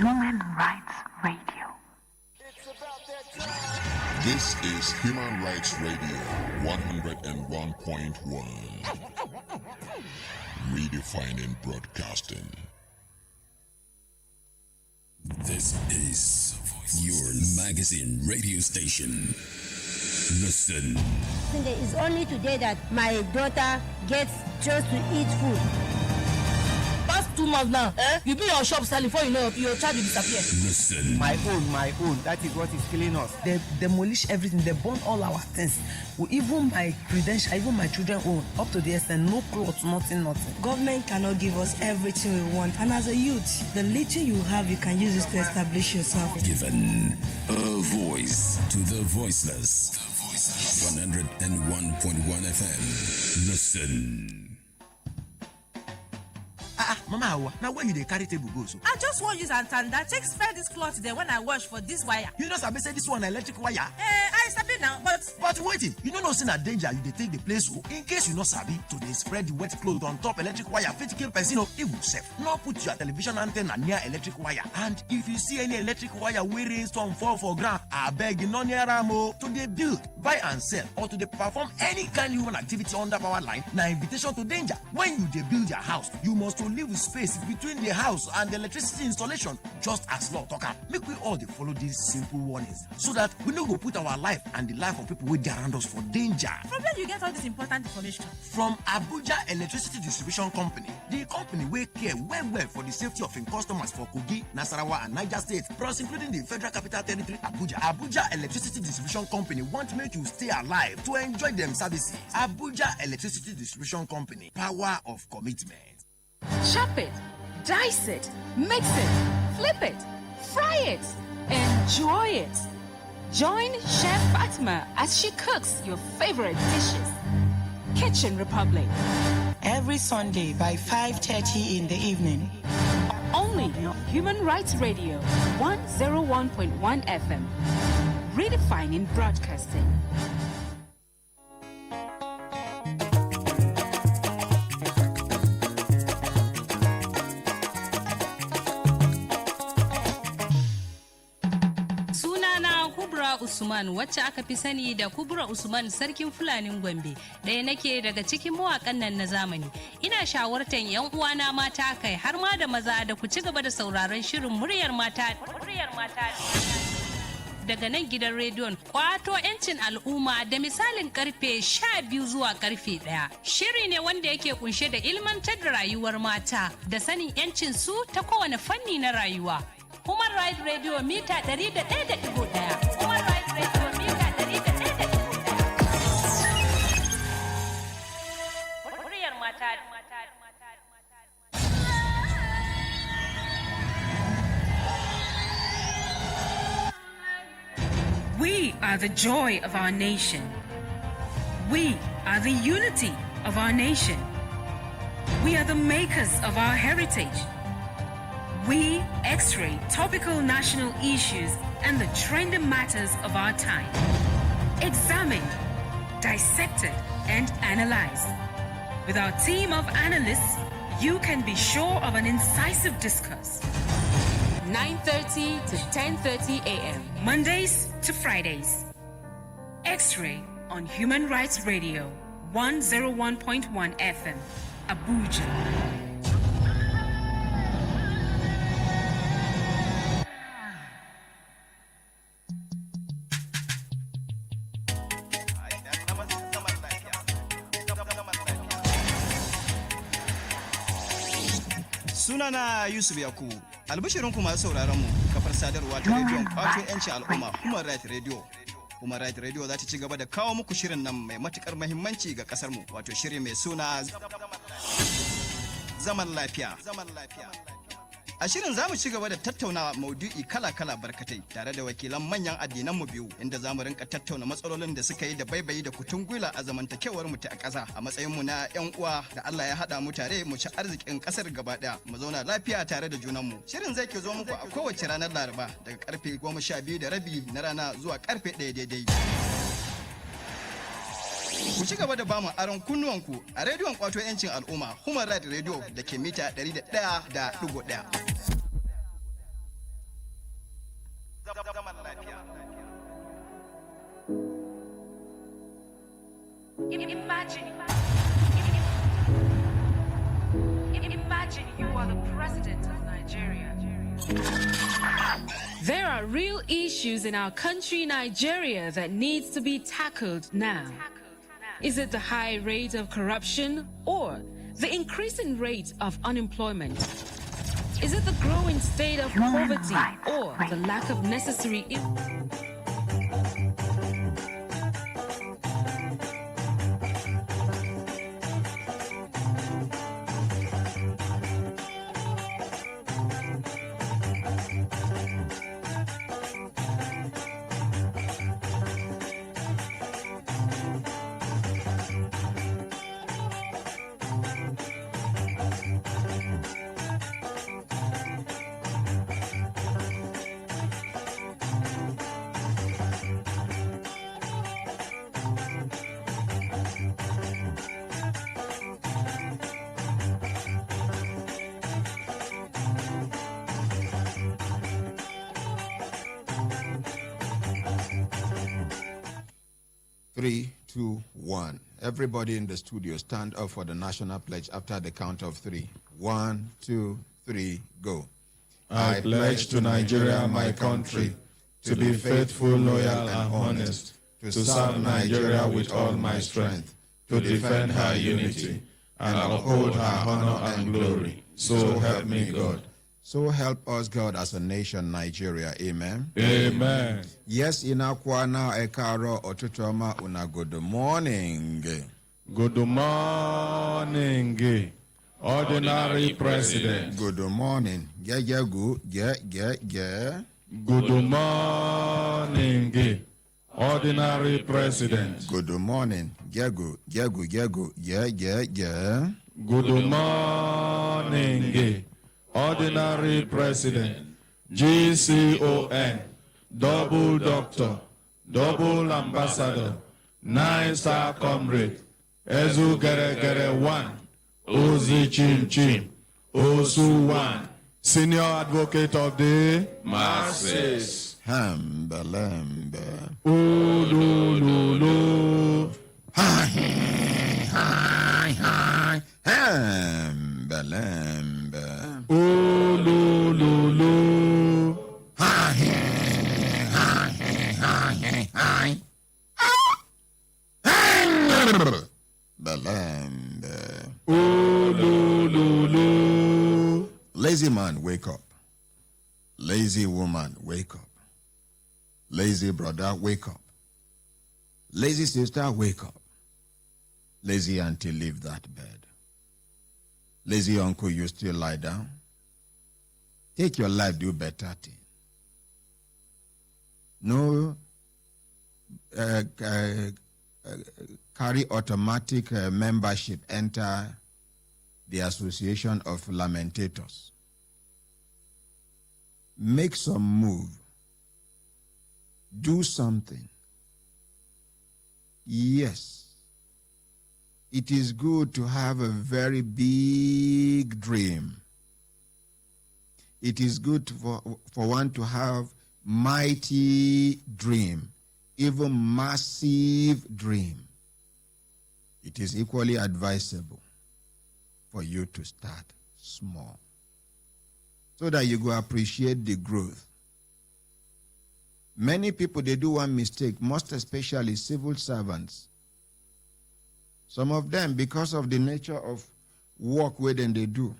Human Rights Radio. This is Human Rights Radio 101.1. Redefining broadcasting. This is your magazine radio station. Listen. It's only today that my daughter gets just to eat food. Past 2 months now, you be your shop selling before you know your child will disappear. Listen. My own. That is what is killing us. They demolish everything. They burn all our things. Even my credentials, even my children own, up to the extent, no clothes, nothing. Government cannot give us everything we want. And as a youth, the little you have, you can use it to establish yourself. Given a voice to the voiceless. 101.1 FM. Listen. Mama Hawa, now when you dey carry table go so? I just want use and that take spare this cloth there when I wash for this wire. You know sabi say this one electric wire? I sabi now, but waiting, you know say na danger you dey take the place so in case you no sabi to dey spread the wet cloth on top electric wire fit kill person or even safe. No put your television antenna near electric wire, and if you see any electric wire wey rain storm fall for ground, abeg you no near am o. To dey build, buy and sell or to dey perform any kind human activity under power line na invitation to danger. When you dey build your house, you must to leave space between the house and the electricity installation, just as law talk am. Make we all dey follow these simple warnings so that we no go put our life and the life of people wey dey around us for danger. From where you get all this important information? From Abuja Electricity Distribution Company, the company wey care well for the safety of im customers for Kogi, Nasarawa and Niger State, plus including the Federal Capital Territory Abuja. Abuja Electricity Distribution Company want make you stay alive to enjoy them services. Abuja Electricity Distribution Company, power of commitment. Chop it, dice it, mix it, flip it, fry it, enjoy it. Join Chef Fatima as she cooks your favorite dishes. Kitchen Republic. Every Sunday by 5:30 in the evening. Only on Human Rights Radio 101.1 FM. Redefining broadcasting. Usman wacce aka fi sani da Kubra Usman sarkin Fulanin Gombe, ɗaya nake daga cikin mawakan nan na zamani. Ina shawartan yan uwana mata kai har ma da maza da ku ci gaba da sauraron shirin muryar mata daga nan gidan rediyon kwato 'yancin al'umma da misalin karfe 12 zuwa karfe 1. Shiri ne wanda yake kunshe da ilmantar da rayuwar mata da sanin 'yancin su ta kowane fanni na rayuwa. Human Rights Radio mita 101.1. Human Rights Radio mita 101.1. Muryar mata. We are the joy of our nation. We are the unity of our nation. We are the makers of our heritage. We X-ray topical national issues and the trending matters of our time. Examined, dissected, and analyzed. With our team of analysts, you can be sure of an incisive discourse. 9:30 to 10:30 a.m. Mondays to Fridays. X-ray on Human Rights Radio 101.1 FM, Abuja. Sunana Yusuf Yakubu. Albishirinku masu sauraron mu kafar sadarwa ta rediyon kwato 'yancin al'umma Human Rights Radio. Human Rights Radio za ta ci gaba da kawo muku shirin nan mai matukar muhimmanci ga kasar mu, wato shirin mai suna zaman lafiya. A shirin za mu ci gaba da tattaunawa maudu'i kala-kala barkatai tare da wakilan manyan addinan mu biyu, inda za mu rinka tattauna matsalolin da suka yi da baibayi da kutun gwila a zamantakewar mu ta ƙasa a matsayin mu na 'yan uwa da Allah ya haɗa mu tare mu ci arzikin ƙasar gaba ɗaya mu zauna lafiya tare da junan mu. Shirin zai ke zo muku a kowace ranar Laraba daga karfe 12:30 na rana zuwa karfe 1 daidai. Ku ci gaba da bamu aron kunnuwanku a rediyon kwato 'yancin al'umma Human Rights Radio da ke mita 101.1. zaman lafiya. Imagine you are the president of Nigeria. There are real issues in our country, Nigeria, that needs to be tackled now. Is it the high rate of corruption or the increasing rate of unemployment? Is it the growing state of poverty or the lack of necessary... Three, two, one. Everybody in the studio, stand up for the national pledge after the count of three. 1, 2, 3, go. I pledge to Nigeria, my country, to be faithful, loyal, and honest, to serve Nigeria with all my strength, to defend her unity, and uphold her honor and glory. So help me God. So help us God as a nation, Nigeria. Amen. Amen. Yes, inakwana ekaro otutoma una good morning. Good morning, Ordinary President. Good morning. Yeah, good. Yeah. Good morning, Ordinary President. Good morning. Yeah, good. Yeah. Good morning, Ordinary President, GCON, Double Doctor, Double Ambassador, 9-star Comrade, Ezu Gere 1, Ozi Chim, Osu 1, Senior Advocate of the Masses, Hambalambe, Ululu, Hi, Hambalambe. Ululu. Hi. Balambe. Ululu. Lazy man, wake up. Lazy woman, wake up. Lazy brother, wake up. Lazy sister, wake up. Lazy auntie, leave that bed. Lazy uncle, you still lie down. Take your life, do better thing. No carry automatic membership, enter the Association of Lamentators. Make some move. Do something. Yes. It is good to have a very big dream. It is good for one to have mighty dream, even massive dream. It is equally advisable for you to start small so that you go appreciate the growth. Many people, they do one mistake, most especially civil servants. Some of them, because of the nature of work where they do,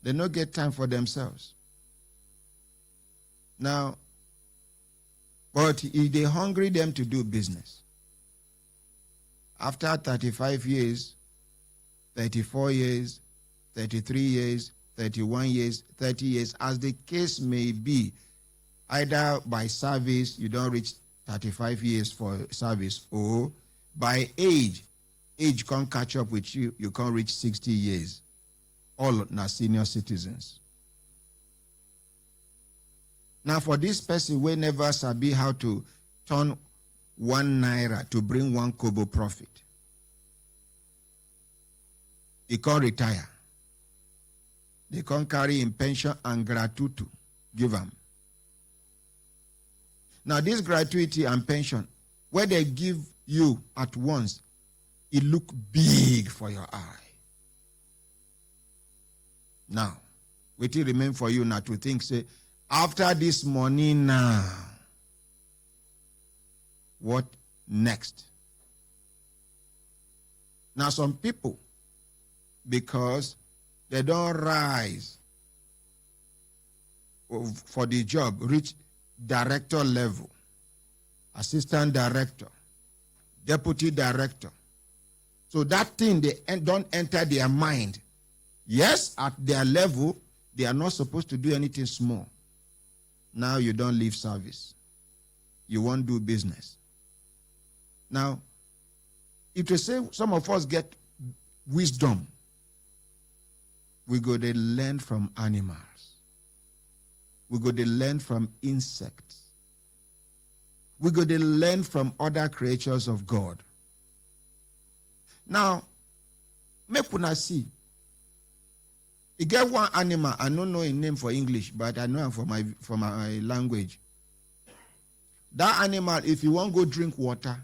they don't get time for themselves. Now, but if they hungry them to do business, after 35 years, 34 years, 33 years, 31 years, 30 years, as the case may be, either by service, you don't reach 35 years for service, or by age can't catch up with you, you can't reach 60 years. All are senior citizens. Now for this person, we never sabi how to turn 1 naira to bring 1 kobo profit. He can't retire. They can't carry in pension and gratuity, give them. Now, this gratuity and pension, where they give you at once, it look big for your eye. Now, what it remain for you now to think, say, after this money now, what next? Now, some people, because they don't rise for the job, reach director level, assistant director, deputy director. So that thing, they don't enter their mind. Yes, at their level, they are not supposed to do anything small. Now you don't leave service. You won't do business. Now, if you say some of us get wisdom, we go to learn from animals. We go to learn from insects. We go to learn from other creatures of God. Now, make una see. You get one animal, I don't know a name for English, but I know it for my language. That animal, if you want to go drink water,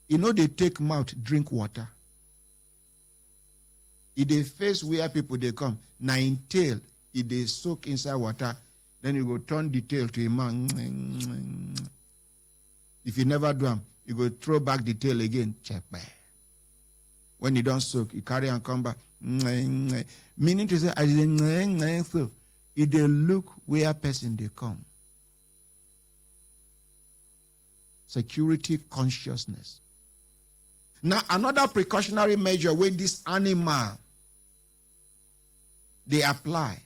you know they take mouth, drink water. If they face where people they come, now in tail, if they soak inside water, then you go turn the tail to a man. If you never do them, you go throw back the tail again. When you don't soak, you carry and come back. Meaning to say, so if they look where person they come. Security consciousness. Now, another precautionary measure with this animal, they apply.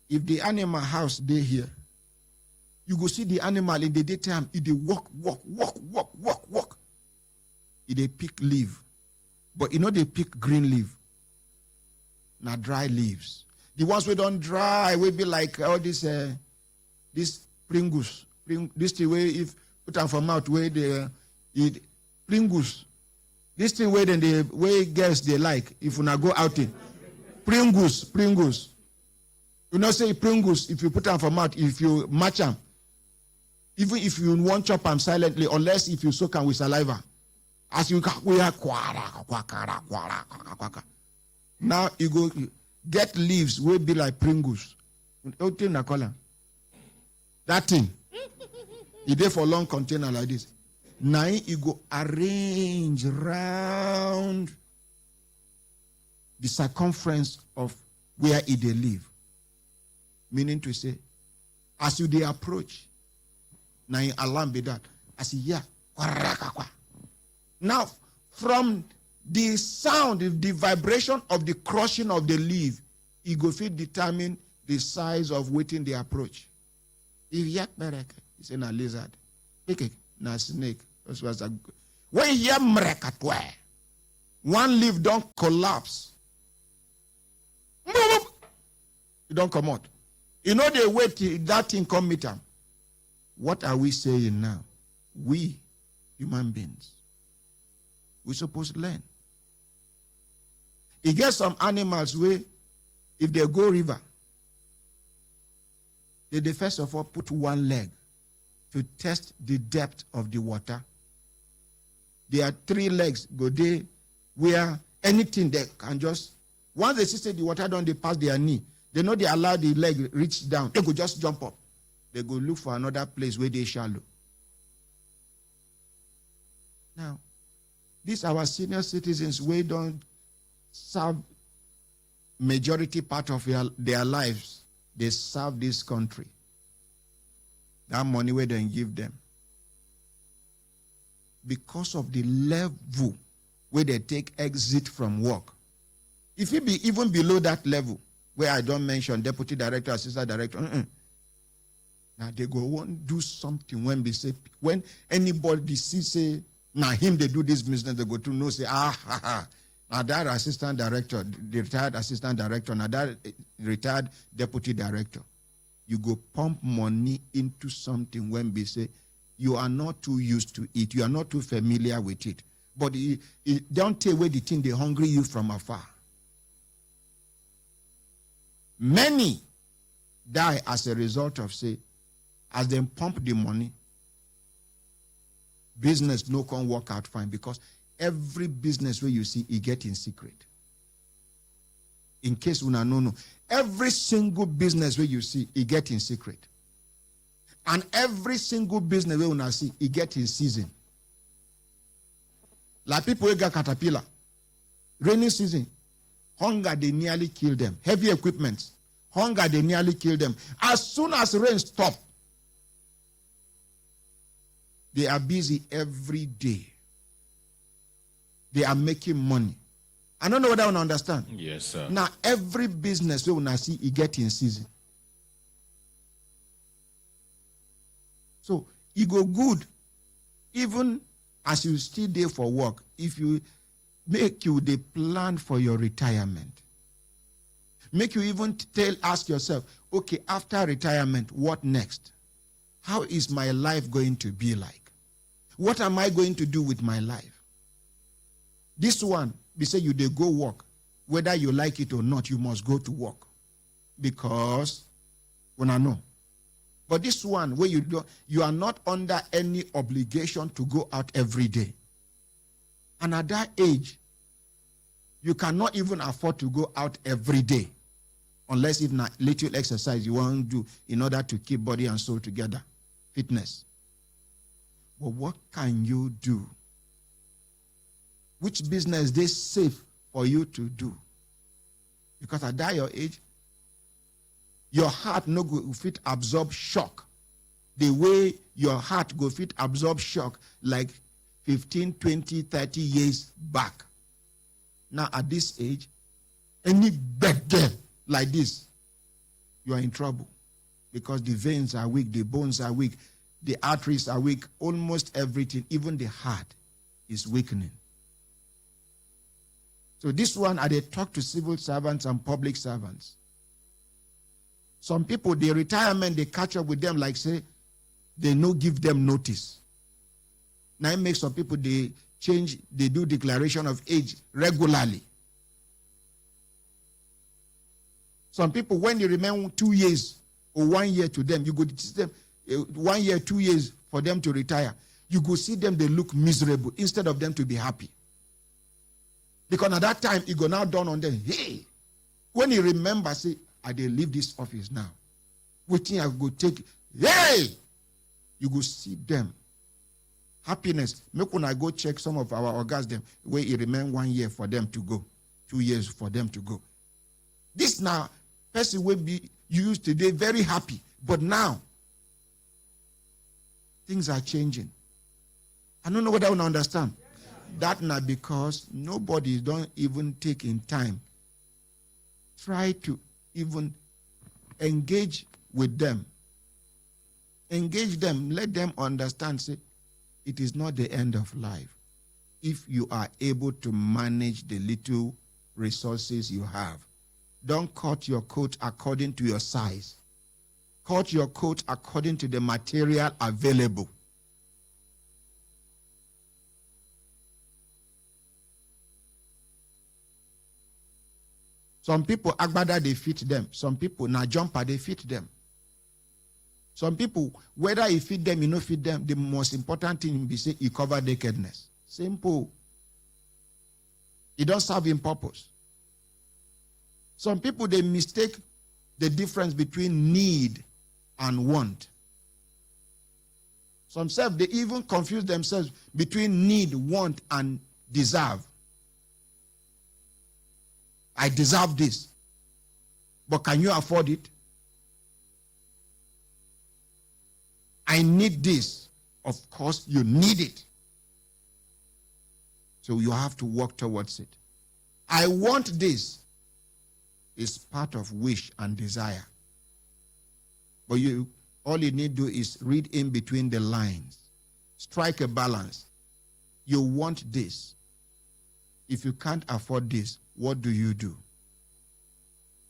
If the animal house they here, you go see the animal in the daytime, if they walk. If they pick leaf. But you know they pick green leaf. Now dry leaves. The ones we don't dry will be like all this Pringles. This thing where if put them from out where they eat Pringles. This thing where then the way girls they like if you not go outing. Pringles. You know say Pringles if you put them from out, if you match them. Even if you want chop them silently, unless if you soak them with saliva. As you now you go get leaves will be like Pringles. That thing. You there for long container like this. Now you go arrange round the circumference of where it they live. Meaning to say, as you they approach, now you alarm be that. As you hear, now from the sound, the vibration of the crushing of the leaf, it go fit determine the size of waiting the approach. If yak merek, it's a lizard. Na snake. When you hear mrekatwe, one leaf don't collapse. It don't come out. You know they wait till that thing come meet them. What are we saying now? We, human beings, we're supposed to learn. You get some animals where, if they go river, they first of all put one leg to test the depth of the water. There are 3 legs go there where anything they can just, once they see the water down, they pass their knee. They know they allow the leg reach down. They go just jump up. They go look for another place where they shallow. Now, these our senior citizens, we don't serve majority part of their lives. They serve this country. That money we don't give them. Because of the level where they take exit from work. If it be even below that level, where I don't mention deputy director, assistant director, now they go want to do something when anybody see say, now him they do this business, they go to know say, now that assistant director, the retired assistant director, now that retired deputy director. You go pump money into something when they say, you are not too used to it, you are not too familiar with it. But it don't take away the thing they hungry you from afar. Many die as a result of, say, as they pump the money, business no can work out fine, because every business where you see, it get in secret. In case una no, every single business where you see, it get in secret. And every single business where una see, it get in season. Like people who got caterpillar, rainy season, hunger, they nearly kill them. Heavy equipment, hunger, they nearly kill them. As soon as rain stop, they are busy every day. They are making money. I don't know whether I want to understand. Yes, sir. Now, every business we will see, it get in season. So, it go good, even as you still there for work, if you make you the plan for your retirement. Make you even ask yourself, okay, after retirement, what next? How is my life going to be like? What am I going to do with my life? This one, we say you they go work. Whether you like it or not, you must go to work. Because, when I know. But this one, where you are not under any obligation to go out every day. And at that age, you cannot even afford to go out every day. Unless if not little exercise you want to do in order to keep body and soul together. Fitness. But what can you do? Which business is safe for you to do? Because at that your age, your heart no go fit absorb shock. The way your heart go fit absorb shock like 15, 20, 30 years back. Now at this age, any beggar like this, you are in trouble. Because the veins are weak, the bones are weak, the arteries are weak, almost everything, even the heart is weakening. So this one, they talk to civil servants and public servants. Some people, the retirement, they catch up with them like say, they no give them notice. Now it makes some people, they do declaration of age regularly. Some people, when you remain 2 years or 1 year to them, you go to them 1 year, 2 years for them to retire. You go see them, they look miserable instead of them to be happy. Because at that time, it go now dawn on them, hey, when you remember, say, I dey leave this office now. What thing I go take, hey, you go see them. Happiness. Make when I go check some of our orgasms, where it remain 1 year for them to go, 2 years for them to go. This now, person will be used today very happy, but now, things are changing. I don't know whether I want to understand. That not because nobody don't even take in time. Try to even engage with them. Engage them. Let them understand. Say, it is not the end of life. If you are able to manage the little resources you have. Don't cut your coat according to your size. Cut your coat according to the material available. Some people, agbada, they fit them. Some people, na jumper, they fit them. Some people, whether you fit them, you no fit them, the most important thing be say, you cover nakedness. Simple. It don't serve in purpose. Some people, they mistake the difference between need and want. Some self, they even confuse themselves between need, want, and deserve. I deserve this. But can you afford it? I need this. Of course, you need it. So you have to work towards it. I want this. Is part of wish and desire. But all you need to do is read in between the lines. Strike a balance. You want this. If you can't afford this, what do you do?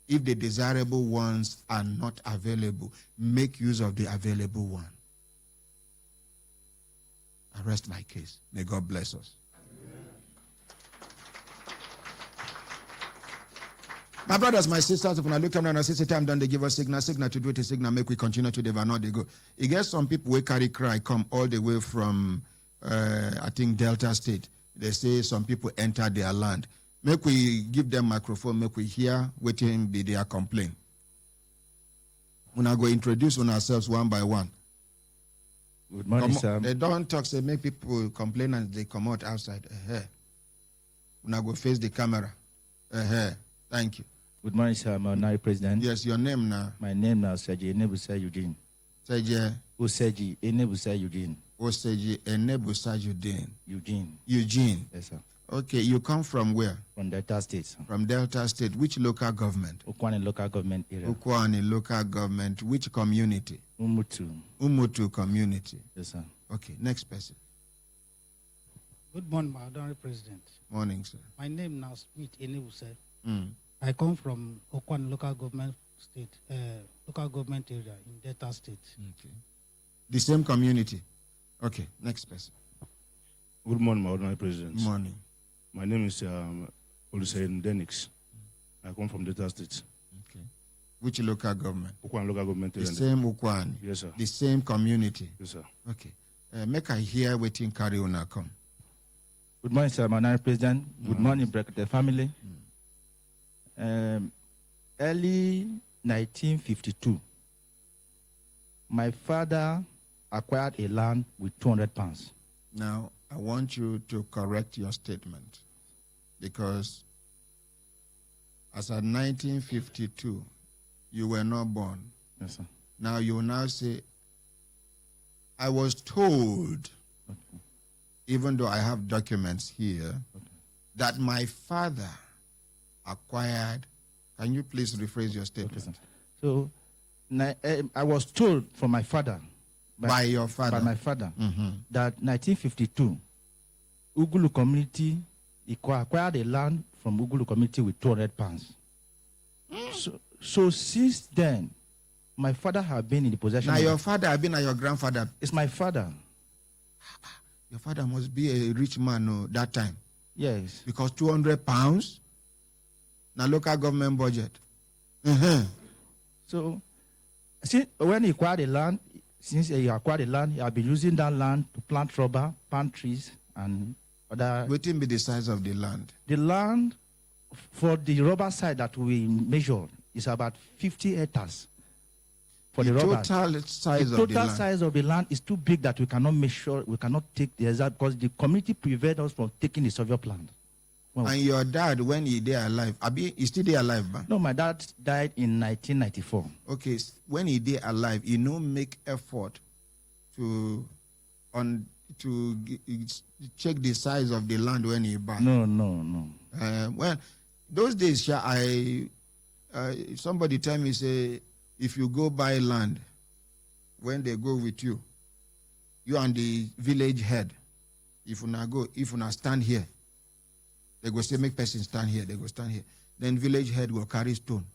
If the desirable ones are not available, make use of the available one. I rest my case. May God bless us. My brothers, my sisters, if I look around and say time done, they give us signal to do it, a signal, make we continue to develop, they go. You get some people who carry cry, come all the way from, I think, Delta State. They say some people enter their land. Make we give them microphone, make we hear, waiting be their complaint. We're going to introduce on ourselves one by one. Good morning, sir. They don't talk, say make people complain and they come out outside. We're going to go face the camera. Thank you. Good morning, sir. I'm honorary president. Yes, your name now? My name now, Seji Enebusa Eugene. Seji? Oseji Enebusa Eugene. Oseji Enebusa Eugene. Eugene. Eugene. Yes, sir. Okay, you come from where? From Delta State, sir. From Delta State. Which local government? Ukwani local government area. Ukwani local government. Which community? Umutu. Umutu community. Yes, sir. Okay, next person. Good morning, my honorary president. Morning, sir. My name now Smith Enebuse. I come from Okwan local government area in Delta State. Okay. The same community. Okay, next person. Good morning, my honorary president. Morning. My name is Oluseyin Denix. I come from Delta State. Okay. Which local government? Ukwan local government The area. same Ukwan. Yes, sir. The same community. Yes, sir. Okay. Make I hear waiting carry on come. Good morning, sir. My honorary president. Good morning, Brekete family. Early 1952, my father acquired a land with 200 pounds. Now, I want you to correct your statement because as of 1952, you were not born. Yes, sir. Now you will now say, I was told, even though I have documents here, that my father acquired. Can you please rephrase your statement? Okay, so, I was told from my father, by your father, by my father, that 1952, Ugulu community acquired a land from Ugulu community with 200 pounds. So since then, my father had been in the possession. Now your father had been your grandfather. It's my father. Your father must be a rich man that time. Yes. Because 200 pounds. Now local government budget. So, see, when he acquired the land, since he acquired the land, he had been using that land to plant rubber, palm trees, and other. What will be the size of the land? The land for the rubber side that we measured is about 50 hectares. For the rubber. Total size the of the total land. size of the land is too big that we cannot measure, we cannot take the exact, because the community prevented us from taking the survey plan. And your dad, when he there alive, is still there alive, man? No, my dad died in 1994. Okay, when he there alive, he no make effort to check the size of the land when he buy. No. Well, those days, somebody tell me say, if you go buy land, when they go with you and the village head, if you stand here. They go say, make person stand here. They go stand here. Then village head will carry stone.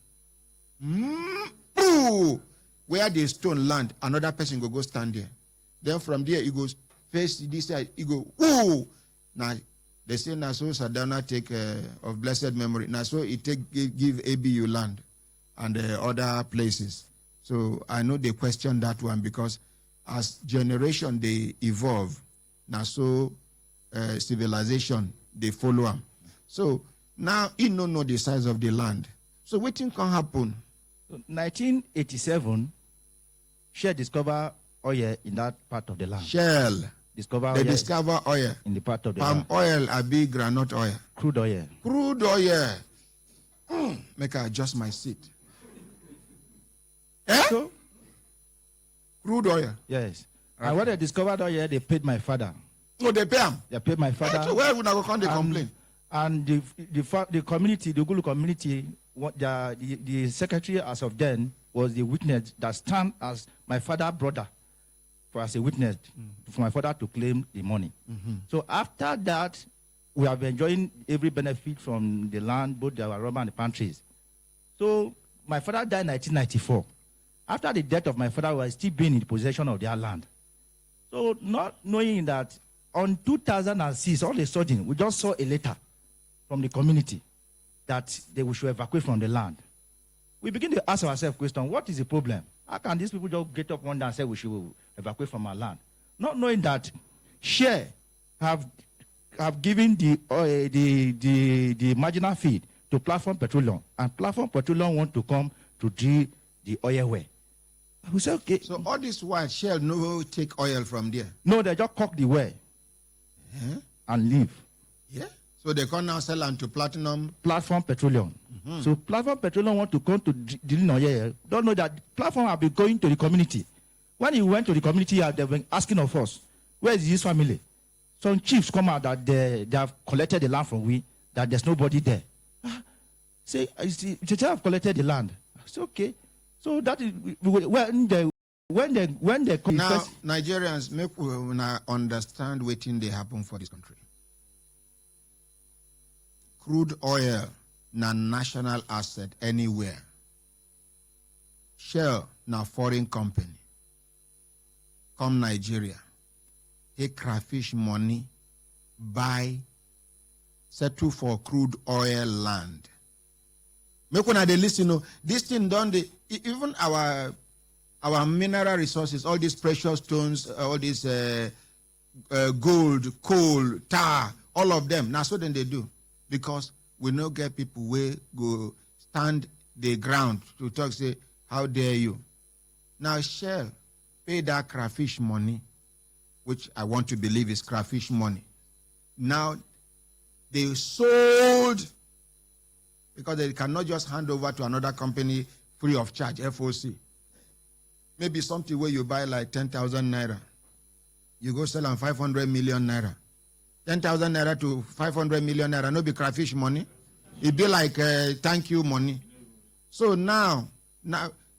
Where the stone land, another person go stand there. Then from there, he goes face this side. He go, ooh. Now, they say, now so Sadana take of blessed memory. Now so he give ABU land and other places. So I know they question that one because as generation they evolve, now so civilization they follow them. So now he don't know the size of the land. So what thing can happen? 1987, Shell discover oil in that part of the land. Shell. They discover oil. In the part of the land. Palm oil, a big granite oil. Crude oil. Crude oil. Make I adjust my seat. So, crude oil. Yes. Okay. And when they discovered oil, they paid my father. Oh, they pay him? They paid my father. So where would I go come complain? And the community, the Ugulu community, the secretary as of then was the witness that stand as my father's brother as a witness for my father to claim the money. So after that, we have been enjoying every benefit from the land, both the rubber and the palm trees. So my father died in 1994. After the death of my father, we were still being in possession of their land. So not knowing that on 2006, all of a sudden, we just saw a letter from the community that they should evacuate from the land. We begin to ask ourselves question, what is the problem? How can these people just get up one day and say we should evacuate from our land? Not knowing that Share have given the marginal feed to Platform Petroleum, and Platform Petroleum want to come to drill the oil well. We say, okay. So all this while Shell no take oil from there? No, they just cock the well and leave. Yeah. So they can now sell on to Platform Petroleum. So Platform Petroleum want to come to drill oil. Don't know that Platform have been going to the community. When he went to the community, they've been asking of us, where is his family? Some chiefs come out that they have collected the land from we, that there's nobody there. Say, they have collected the land. I say, okay. So that is when they come. Now, Nigerians make understand what they happen for this country. Crude oil, na national asset anywhere. Shell, na foreign company. Come Nigeria, take crayfish money, buy, settle for crude oil land. Make una dey listen. This thing done even our mineral resources, all these precious stones, all these gold, coal, tar, all of them. Now so then they do, because we no get people where go stand the ground to talk say how dare you. Now Shell pay that crayfish money, which I want to believe is crayfish money. Now they sold, because they cannot just hand over to another company free of charge, FOC. Maybe something where you buy like 10,000 naira. You go sell on 500 million naira. 10,000 naira to 500 million naira, no be crayfish money. It be like thank you money. So now,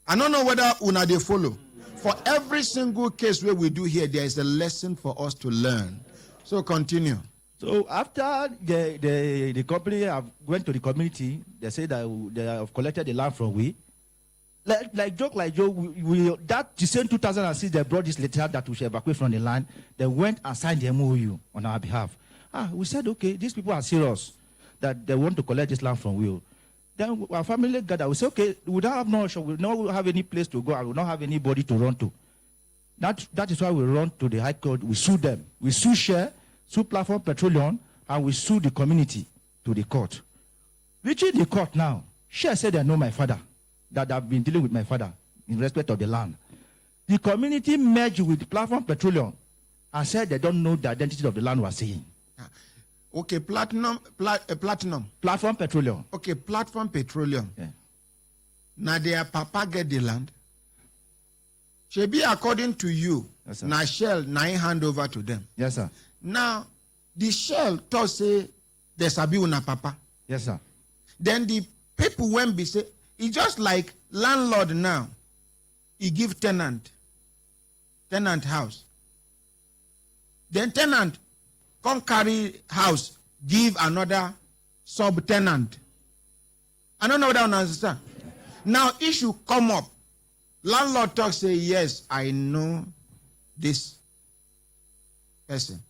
I don't know whether una they follow. For every single case where we do here, there is a lesson for us to learn. So continue. So after the company went to the community, they say that they have collected the land from we. Like joke, that the same 2006, they brought this letter that we should evacuate from the land. They went and signed the MOU on our behalf. We said, okay, these people are serious, that they want to collect this land from we. Then our family gathered. We said, okay, we don't have no option. We don't have any place to go. And we don't have anybody to run to. That is why we run to the High Court. We sue them. We sue Share, sue Platform Petroleum, and we sue the community to the court. Reaching the court now, Share said they know my father, that I've been dealing with my father in respect of the land. The community merged with Platform Petroleum and said they don't know the identity of the land we're saying. Okay, Platinum. Platform Petroleum. Okay, Platform Petroleum. Yeah. Now their papa get the land. Should be according to you. Yes, now Shell now hand over to them. Yes, sir. Now the Shell thought say there's a bill na papa. Yes, sir. Then the people went be say it's just like landlord now. He give tenant house. Then tenant come carry house, give another subtenant. I don't know what I understand. Now issue come up. Landlord talk say, yes, I know this person.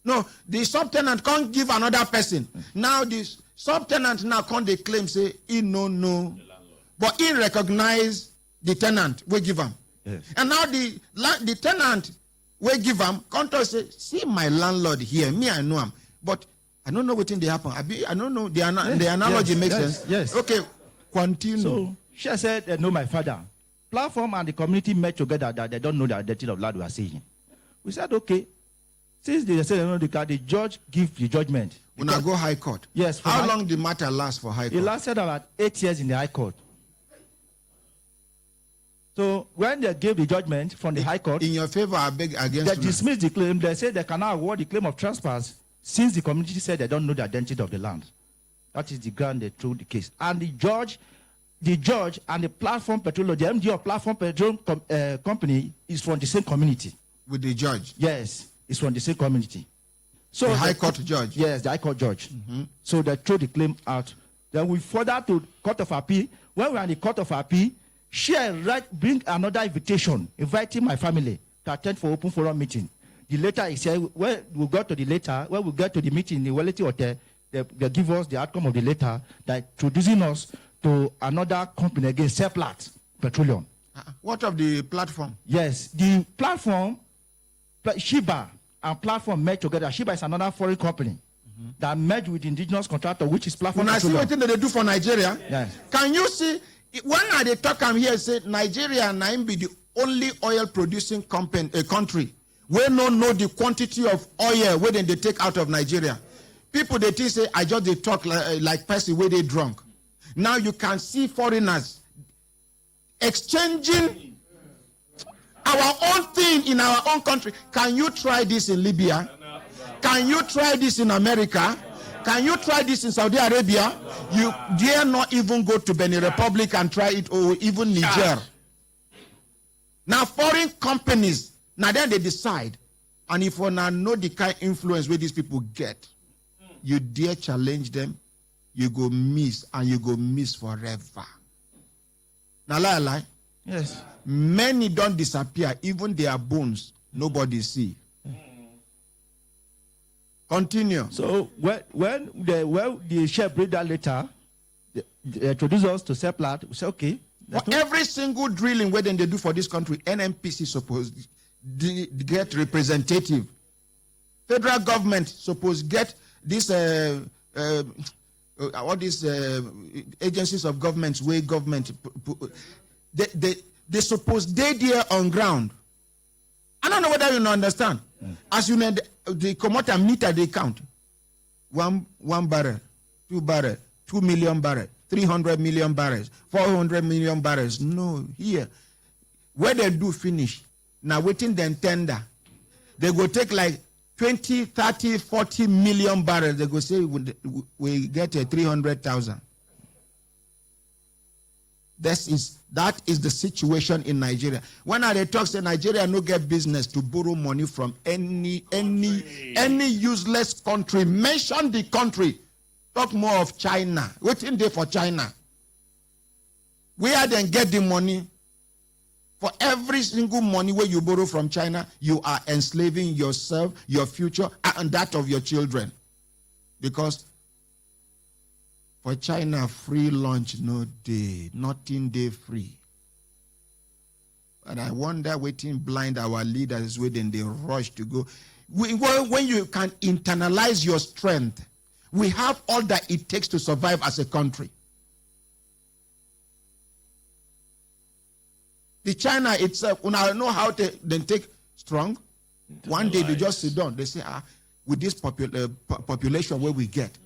No, the subtenant can't give another person. Now this subtenant now can't they claim say he no. But he recognize the tenant we give him. Yes. And now the tenant we give him can't say, see my landlord here, me I know him. But I don't know what thing they happen. I don't know the analogy makes sense. Yes. Okay, continue. So she said they know my father. Platform and the community met together that they don't know the identity of land we are saying. We said okay. Since they said they know the judge give the judgment. When I go High Court. Yes. How long the matter last for High Court? It lasted about 8 years in the High Court. So when they gave the judgment from the High Court, in your favor, I beg against. They dismissed the claim. They said they cannot award the claim of trespass since the community said they don't know the identity of the land. That is the ground they threw the case. And the judge and the Platform Petroleum, the MD of Platform Petroleum company is from the same community. With the judge? Yes, it's from the same community. So the High Court judge? Yes, the High Court judge. So they threw the claim out. Then we further to Court of Appeal. When we are in the Court of Appeal, bring another invitation, inviting my family to attend for open forum meeting. The letter is here. When we get to the meeting in the Wellington Hotel, they give us the outcome of the letter that introducing us to another company again, Seplat Petroleum. What of the platform? Yes, the platform, Shiba and platform merged together. Shiba is another foreign company that merged with indigenous contractor, which is platform. When I see what they do for Nigeria, yes. Can you see when they talk? I'm here say Nigeria and be the only oil producing country where no know the quantity of oil where they take out of Nigeria. People they think say I just they talk like person where they drunk. Now you can see foreigners exchanging our own thing in our own country. Can you try this in Libya? Can you try this in America? Can you try this in Saudi Arabia? You dare not even go to Benin Republic and try it, or even Niger. Now foreign companies, now then they decide. And if you now know the kind of influence where these people get, you dare challenge them, you go miss, and you go miss forever. Now lie. Yes. Many don't disappear, even their bones, nobody see. Continue. So when the chef read that letter, they introduce us to Seplat, we say, okay. For every single drilling where they do for this country, NMPC supposed to get representative. Federal government supposed to get this all these agencies of governments where government they supposed they there on ground. I don't know whether you understand. As you know, they come out and meter they count. One barrel, 2 barrel, 2 million barrels, 300 million barrels, 400 million barrels. No, here. Where they do finish, now waiting then tender, they go take like 20, 30, 40 million barrels. They go say we get a 300,000. That is the situation in Nigeria. When they talk, say Nigeria no get business to borrow money from any useless country. Mention the country. Talk more of China. Waiting there for China. Where then get the money? For every single money where you borrow from China, you are enslaving yourself, your future, and that of your children. Because for China, free lunch no day, nothing day free. And I wonder, waiting blind our leaders when they rush to go. When you can internalize your strength, we have all that it takes to survive as a country. The China itself, when I know how to then take strong, one day they just sit down. They say, with this population where we get,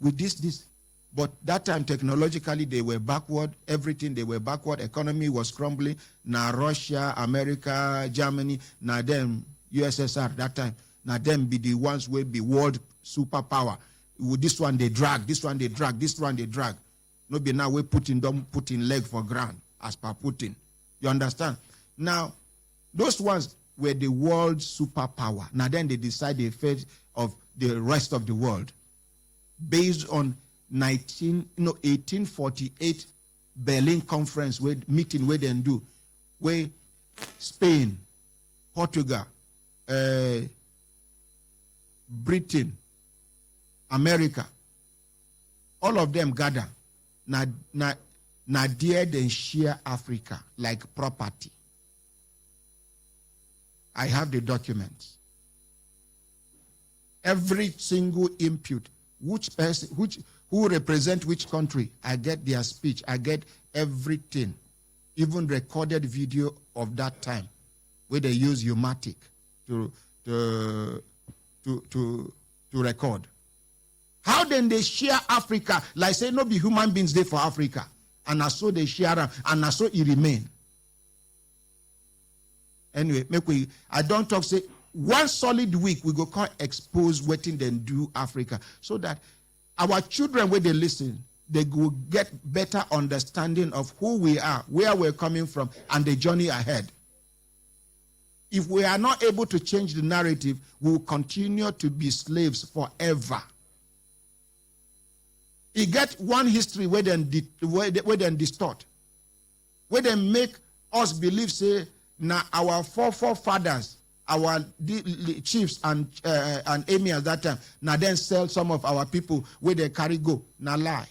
with this. But that time, technologically, they were backward. Everything, they were backward. Economy was crumbling. Now Russia, America, Germany, now them, USSR, that time, now them be the ones will be world superpower. With this one, they drag. This one, they drag. This one, they drag. No be now we don't put in leg for ground, as per Putin. You understand? Now, those ones were the world superpower. Now then they decide the fate of the rest of the world based on 1848 Berlin conference meeting where they do, where Spain, Portugal, Britain, America, all of them gather. Now there they share Africa like property. I have the documents. Every single input, which person, who represent which country, I get their speech, I get everything, even recorded video of that time, where they use Umatic to record. How then they share Africa? Like say, no be human beings there for Africa, and so they share them, and so it remain. Anyway, I don't talk say one solid week we go call expose waiting then do Africa, so that our children, when they listen, they will get better understanding of who we are, where we're coming from, and the journey ahead. If we are not able to change the narrative, we will continue to be slaves forever. You get one history where they distort, where they make us believe, say, now our forefathers, the chiefs and emirs that time. Now then sell some of our people where they carry go. Now lie.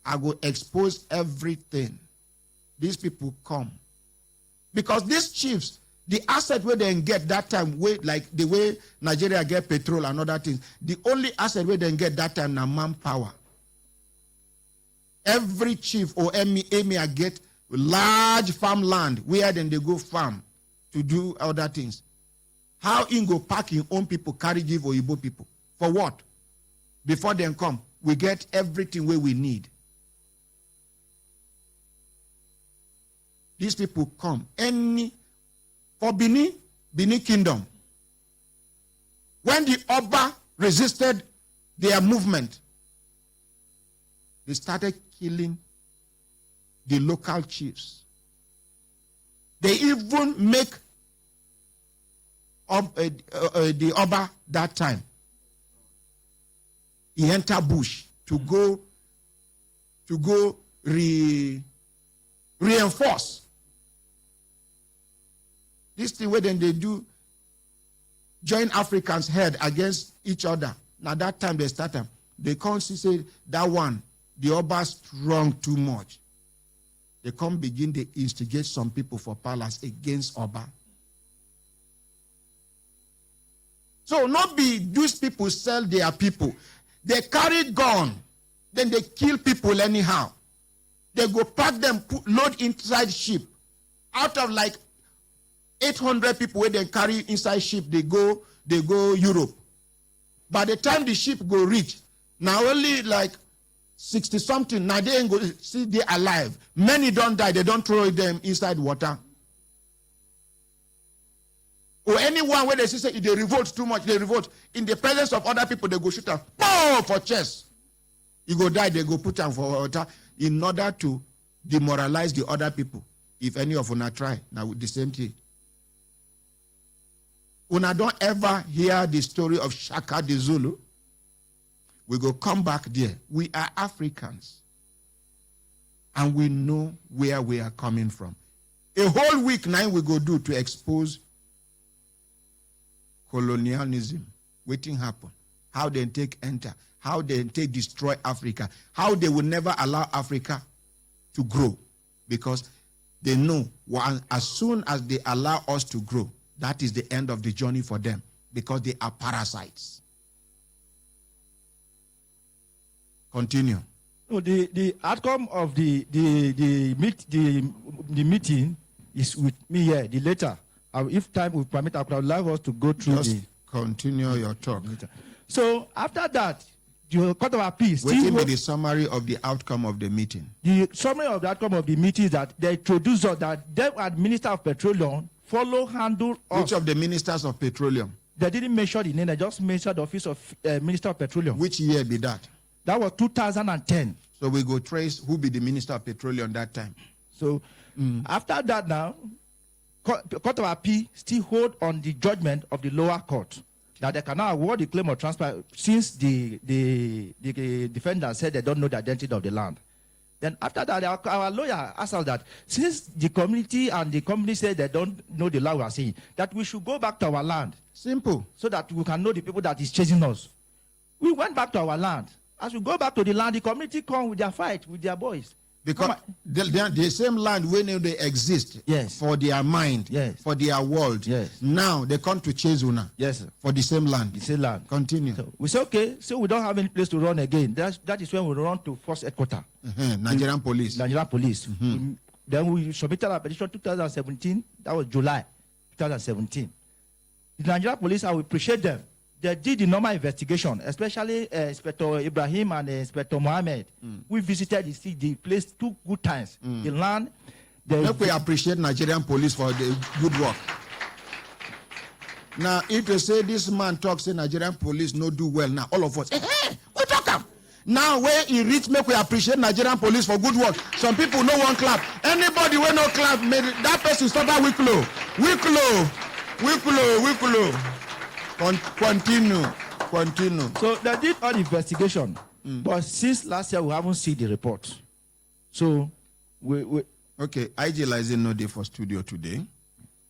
I will expose everything. These people come. Because these chiefs, the asset where they get that time, like the way Nigeria get petrol and other things, the only asset where they get that time now manpower. Every chief or emir get large farmland where then they go farm to do other things. How in go pack in own people, carry give Oyibo people? For what? Before they come, we get everything where we need. These people come. For Benin Kingdom, when the Oba resisted their movement, they started killing the local chiefs. They even make the Oba that time. He entered bush to go reinforce. This thing where then they do join Africans head against each other. Now that time they start them. They can't say that one, the Oba strong too much. They come begin to instigate some people for palace against Oba. So not be these people sell their people. They carry gun, then they kill people anyhow. They go pack them, load inside ship. Out of like 800 people where they carry inside ship, they go Europe. By the time the ship go reach, now only like 60 something, now they ain't go see they alive. Many don't die, they don't throw them inside water. Or anyone where they say if they revolt too much, they revolt. In the presence of other people, they go shoot them. Boom! For chest. You go die, they go put them for water in order to demoralize the other people. If any of una try, now with the same thing. Una don't ever hear the story of Shaka the Zulu. We go come back there. We are Africans. And we know where we are coming from. A whole week now we go do to expose colonialism. Waiting happen. How they take enter. How they take destroy Africa. How they will never allow Africa to grow. Because they know as soon as they allow us to grow, that is the end of the journey for them. Because they are parasites. Continue. No, the outcome of the meeting is with me here. The letter, if time will permit, I would like us to go through. Just continue your talk. So after that, the Court of Appeals. What will be the summary of the outcome of the meeting? The summary of the outcome of the meeting is that they introduced us that they and Minister of Petroleum handle us. Which of the ministers of petroleum? They didn't mention the name. They just mentioned the office of Minister of Petroleum. Which year be that? That was 2010. So we go trace who be the Minister of Petroleum that time. So after that now, Court of Appeal still hold on the judgment of the lower court that they cannot award the claim of transfer since the defendant said they don't know the identity of the land. Then after that, our lawyer asked us that since the community and the company said they don't know the land we are saying, that we should go back to our land. Simple. So that we can know the people that is chasing us. We went back to our land. As we go back to the land, the community come with their fight, with their boys. Because the same land when they exist, yes, for their mind, yes, for their world, yes. Now they come to chase una, yes, sir, for the same land. The same land. Continue. So we say okay, so we don't have any place to run again. That is when we run to first headquarters. Nigerian police. Nigerian police. Then we submitted our petition 2017. That was July 2017. The Nigerian police, I will appreciate them. They did the normal investigation, especially Inspector Ibrahim and Inspector Mohammed. We visited the place 2 good times. The land. We appreciate Nigerian police for the good work. Now, if you say this man talks, say Nigerian police no do well now, all of us, hey, we talk him. Now, where he reach, make we appreciate Nigerian police for good work. Some people no one clap. Anybody will no clap, that person suffer weak low. Continue. So they did all the investigation, but since last year we haven't seen the report. So we okay. IG Lizen no day for studio today.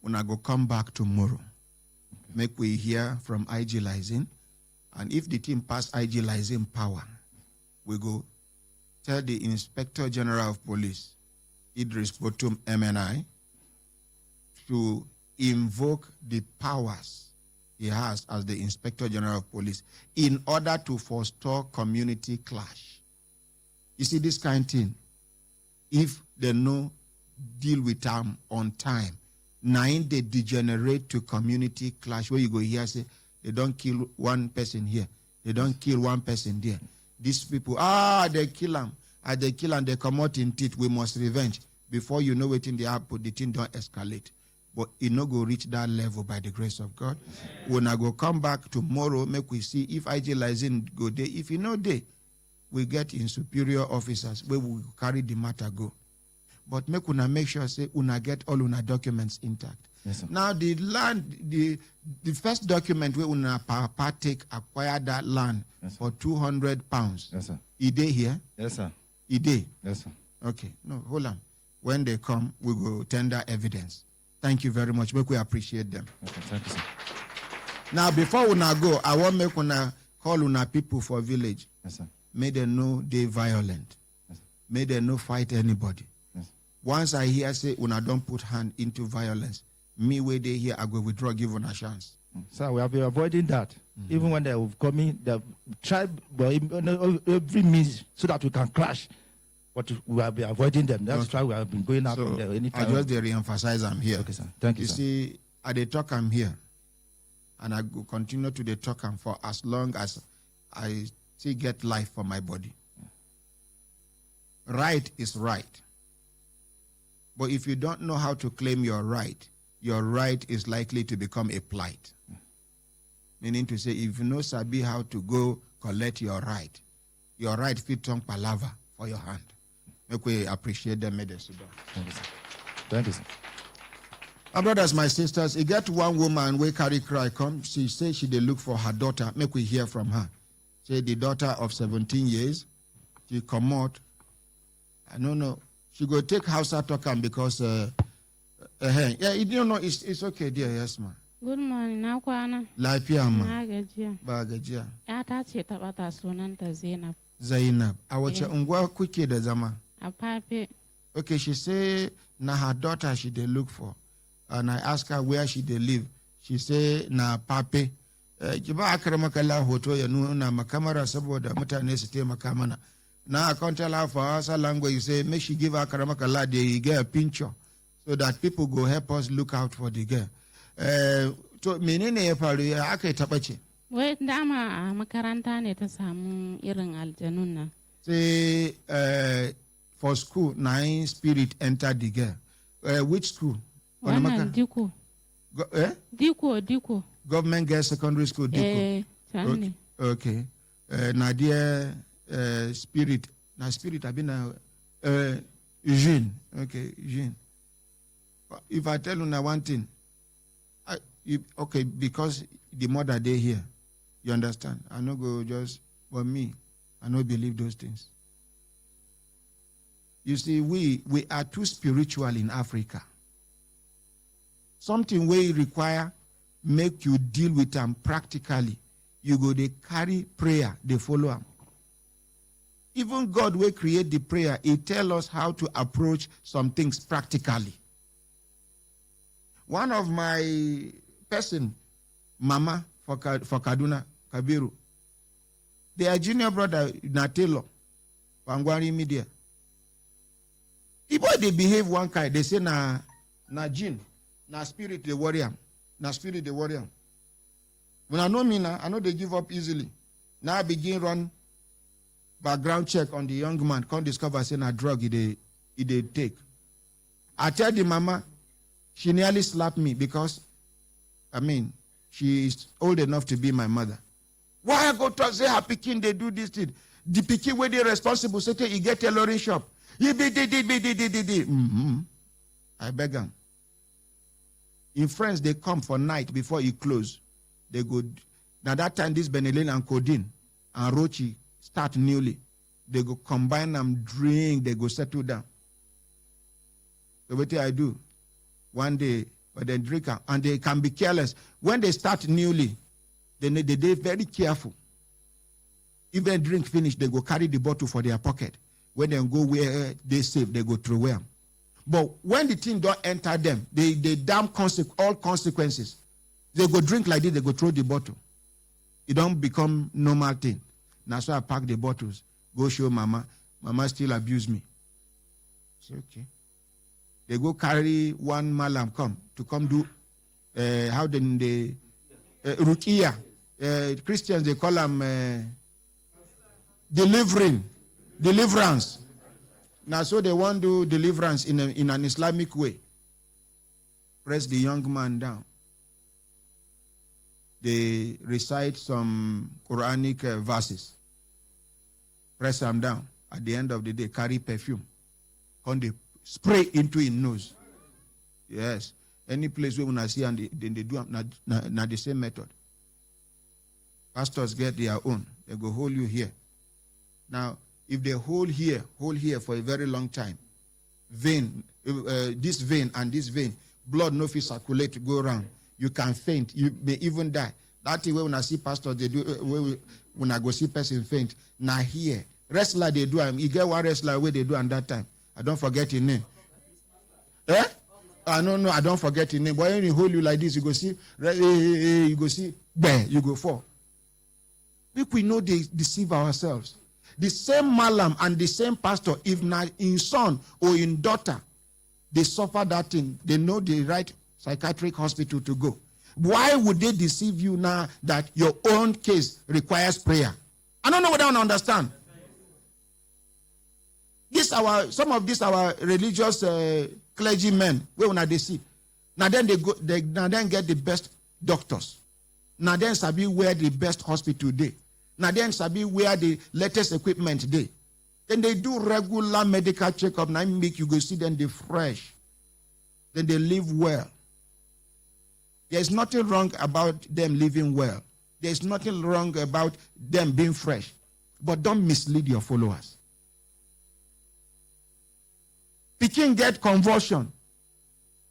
when I go come back tomorrow, make we hear from IG Lizin. And if the team pass IG Lizin power, we go tell the Inspector General of Police, Idris Botum MNI, to invoke the powers he has as the Inspector General of Police in order to forestall community clash. You see this kind of thing, if they no deal with them on time, now they degenerate to community clash where you go here say, they don't kill one person here, they don't kill one person there. These people, they kill them. They kill and they come out in teeth, we must revenge. Before you know it in the output, the thing don't escalate. But it no go reach that level by the grace of God. When I go come back tomorrow, make we see if IG Lizin go there. If you know there, we get in superior officers where we carry the matter go. But make sure say una get all una documents intact. Yes, now the land, the first document where una papa take acquire that land for £200. Yes, sir. Is they here? Yes, sir. Is they? Yes, sir. Okay. No, hold on. When they come, we go tender evidence. Thank you very much. Make we appreciate them. Okay, thank you, sir. Now, before una go, I want make una call una people for village. Yes, sir. May they know they violent. Yes, sir. May they no fight anybody. Yes. Once I hear say una don't put hand into violence, me where they here, I go withdraw, give una a chance. Sir, we have been avoiding that. Even when they have come in, they've tried every means so that we can clash. But we have been avoiding them. That's why we have been going out from there anytime. I just re-emphasize I'm here. Okay, sir. Thank you, You sir. see, at the talk I'm here. And I go continue to the talk I'm for as long as I still get life for my body. Right is right. But if you don't know how to claim your right is likely to become a plight. Meaning to say, if you know Sabi how to go collect your right fit on palava for your hand. Make we appreciate them, may they sit down. Thank you, sir. Thank you, sir. My brothers, my sisters, you get one woman we carry cry come. She say she dey look for her daughter. Make we hear from her. Say the daughter of 17 years, she come out. I don't know. She go take house at Tokam because yeah, you don't know it's okay, dear. Yes, ma. Good morning, na kwana. Lafiya ma. Na gajiya. Ba gajiya. Ya ta ce ta bata sunanta Zainab. Zainab. A wace unguwa kuke da zama? A Pape. Okay, she say na her daughter she dey look for. And I ask her where she dey live. She say na Pape. Ki ba akramakallah hoto ya nuna makamara saboda mutane su taimaka mana. Now I can't tell her for Hausa language. You say make she give her akramakallah, they get a picture so that people go help us look out for the girl. To menene ya faru ya aka yi taɓa ce? Wai dama a makaranta ne ta samu irin aljanun nan. Say for school, 9 spirit entered the girl. Which school? Wannan Diko. Diko. Government Girls Secondary School, Diko. Sani. Okay. Nadia spirit. Na spirit have been Jean. Okay, Jean. If I tell you now one thing, okay, because the mother they here, you understand? I no go just, but me, I no believe those things. You see, we are too spiritual in Africa. Something we require make you deal with them practically. You go they carry prayer, they follow them. Even God will create the prayer. He tell us how to approach some things practically. One of my person, Mama for Kaduna, Kabiru, their junior brother, Natelo, Pangwari Media. If they behave one kind, they say na jinn, na spirit the warrior, na spirit the warrior. When I know me now, I know they give up easily. Now I begin run background check on the young man, can't discover say na drug he take. I tell the mama, she nearly slapped me because, she is old enough to be my mother. Why I go to say her pikin they do this thing? The pikin where they responsible say he get tailoring shop. I beg him. In France, they come for night before he close. They go. Now that time, this Benelin and Codeine and Rochi start newly. They go combine them, drink. They go settle down. So what I do? One day, or they drink am, and they can be careless. When they start newly, they very careful. If they drink finish, they go carry the bottle for their pocket. When they go where they save, they go throw them. But when the thing don't enter them, they damn all consequences. They go drink like this, they go throw the bottle. It don't become normal thing. Now so I pack the bottles, go show mama. Mama still abuse me. It's okay. They go carry one malam come do how then they rukia. Christians they call them deliverance. Now so they want to do deliverance in an Islamic way. Press the young man down. They recite some Quranic verses. Press him down. At the end of the day, carry perfume. When they spray into his nose. Yes. Any place where we see and they do not the same method. Pastors get their own. They go hold you here. Now, if they hold here for a very long time, this vein and this vein, blood no fit circulate to go around. You can faint. You may even die. That's the way when I see pastors, they do. When I go see person faint, now here wrestler they do. You get one wrestler where they do at that time. I don't forget his name. Eh? No, I don't forget his name. But when he hold you like this, you go see, you go see, bang, you go fall. We know they deceive ourselves. The same malam and the same pastor, if not in son or in daughter, they suffer that thing. They know the right psychiatric hospital to go. Why would they deceive you now that your own case requires prayer? I don't know whether I understand. Some of these our religious clergymen, where when they see, now then they then get the best doctors. Now then sabi where the best hospital they. Now then sabi where the latest equipment they. Then they do regular medical checkup. Now make you go see them they fresh. Then they live well. There's nothing wrong about them living well. There's nothing wrong about them being fresh. But don't mislead your followers. Pikin get convulsion.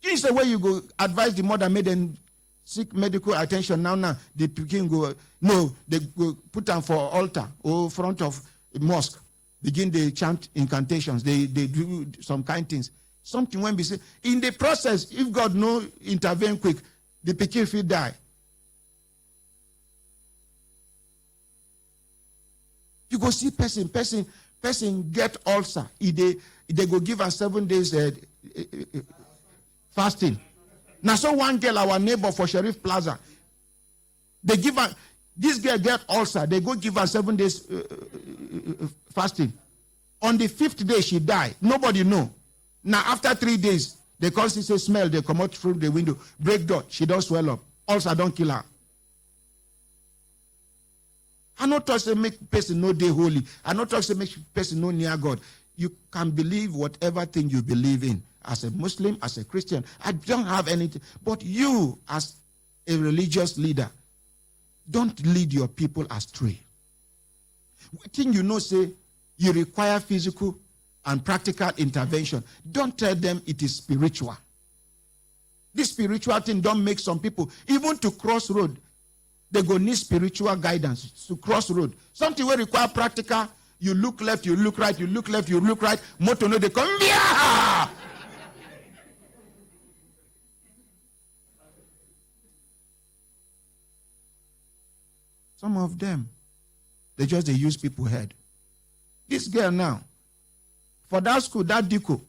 This is the way you go advise the mother, make them seek medical attention. Now, the pikin go, no, they go put them for altar or front of a mosque. Begin they chant incantations. They do some kind things. Something when we say, in the process, if God no intervene quick, the pikin will die. You go see person get ulcer. They go give her 7 days fasting. Now, so one girl, our neighbor for Sheriff Plaza, they give her, this girl get ulcer. They go give her 7 days fasting. On the 5th day, she died. Nobody know. Now, after 3 days, they call she say smell. They come out through the window, break door. She don't swell up. Ulcer don't kill her. I not talk to make person know they holy. I not talk to make person know near God. You can believe whatever thing you believe in. As a Muslim, as a Christian, I don't have anything. But you, as a religious leader, don't lead your people astray. What thing you know say you require physical and practical intervention. Don't tell them it is spiritual. This spiritual thing don't make some people, even to cross road, they go need spiritual guidance to cross road. Something will require practical. You look left, you look right, you look left, you look right. Motor no, they come. Yeah! Some of them, they use people head. This girl now, for that school, that deco,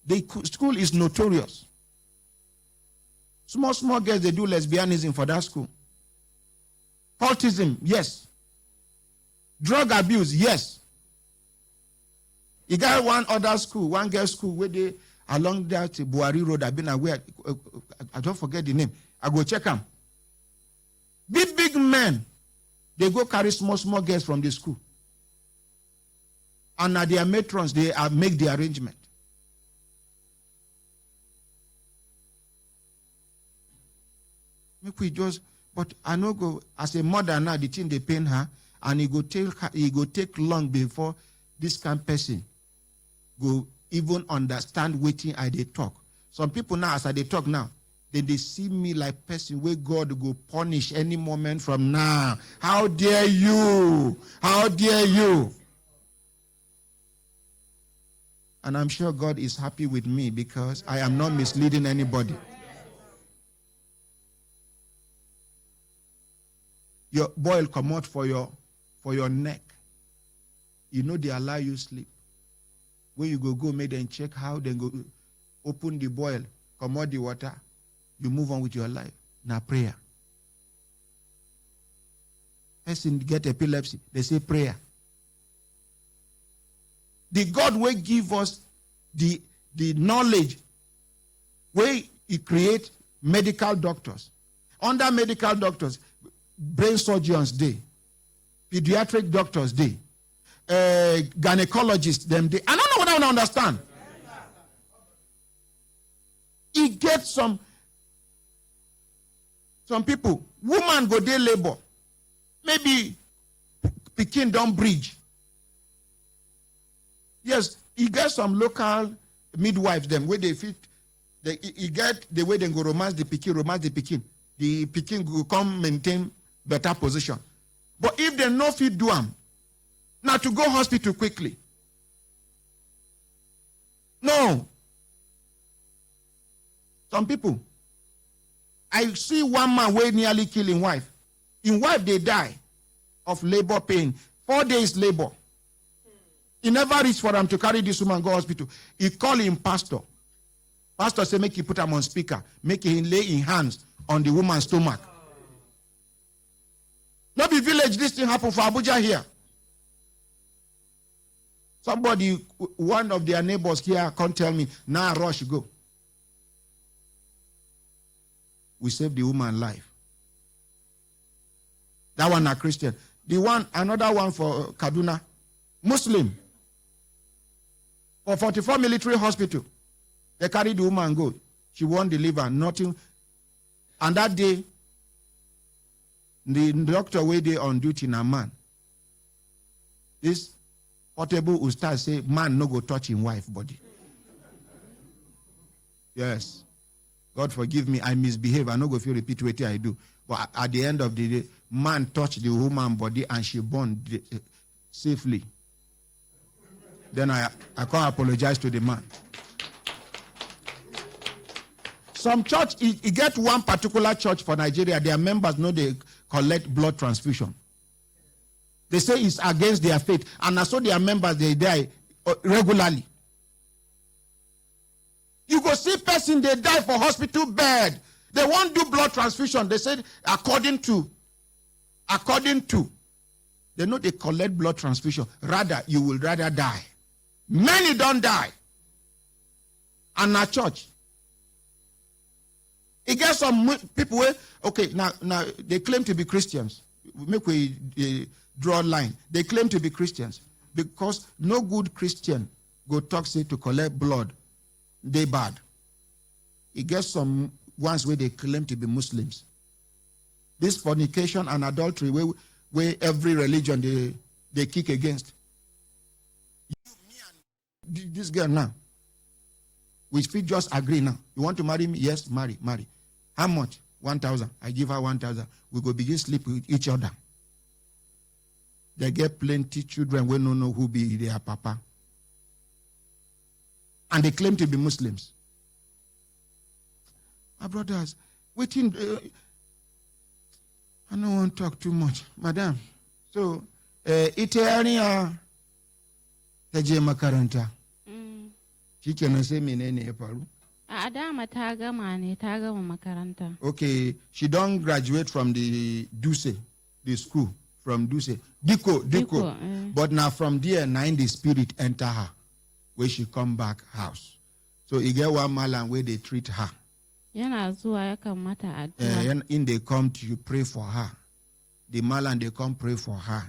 the school is notorious. Small girls, they do lesbianism for that school. Cultism, yes. Drug abuse, yes. You got one other school, one girls' school, where they, along that Buhari Road, I've been aware, I don't forget the name. I go check them. Big men, they go carry small girls from the school. And at their matrons, they make the arrangement. Make we just, but I know go as a mother now, the thing they pain her, and it go take long before this kind of person go even understand what I they talk. Some people now, as I they talk now, then they see me like person where God go punish any moment from now. How dare you? How dare you? And I'm sure God is happy with me because I am not misleading anybody. Your boil come out for your neck. You know they allow you sleep. When you go make them check how they go open the boil, come out the water, you move on with your life. Now prayer. Person get epilepsy, they say prayer. The God will give us the knowledge where he create medical doctors. Under medical doctors, brain surgeons day, pediatric doctors day, gynecologists them day. I don't know what I don't understand. He gets some people, woman go day labor, maybe pikin don't bridge. Yes, he gets some local midwives them where they fit. He get the way they go romance the pikin. The pikin will come maintain better position. But if they no fit do them, now to go hospital quickly. No. Some people. I see one man where nearly kill his wife. His wife they die of labor pain. 4 days labor. He never reached for them to carry this woman go hospital. He call him pastor. Pastor say make he put him on speaker. Make him lay in hands on the woman's stomach. Not be village, this thing happen for Abuja here. Somebody, one of their neighbors here can't tell me, now rush go. We saved the woman's life. That one a Christian. Another one for Kaduna, Muslim. For 44 military hospital, they carried the woman go. She won't deliver, nothing. And that day, the doctor waited on duty in a man. This portable will start say, man no go touch him wife body. Yes. God forgive me, I misbehave. I no go feel repeat what I do. But at the end of the day, man touched the woman body and she born safely. Then I can't apologize to the man. Some church, you get one particular church for Nigeria, their members know they collect blood transfusion. They say it's against their faith. And so their members, they die regularly. You go see person, they die for hospital bed. They won't do blood transfusion. They said according to, they know they collect blood transfusion. Rather, you will rather die. Many don't die. And our church. It gets some people where, okay, now they claim to be Christians. Make we draw a line. They claim to be Christians because no good Christian go talk say to collect blood. They bad. It gets some ones where they claim to be Muslims. This fornication and adultery where every religion they kick against. This girl now, we fit just agree now. You want to marry me? Yes, marry. How much? 1,000. I give her 1,000. We go begin sleep with each other. They get plenty children we don't know who be their papa. And they claim to be Muslims. My brothers, waiting. I don't want to talk too much. Madam, so, ite Taje makaranta. Shi kenan sai menene ya faru? A dama ta gama ne, ta gama makaranta. Okay, she don't graduate from the Duse, the school, from Duse. Diko. But now from there, now in the spirit enter her, where she come back house. So you get one malam where they treat her. Yana zuwa ya kan mata addu'a. In they come to you, pray for her. The malam, they come pray for her.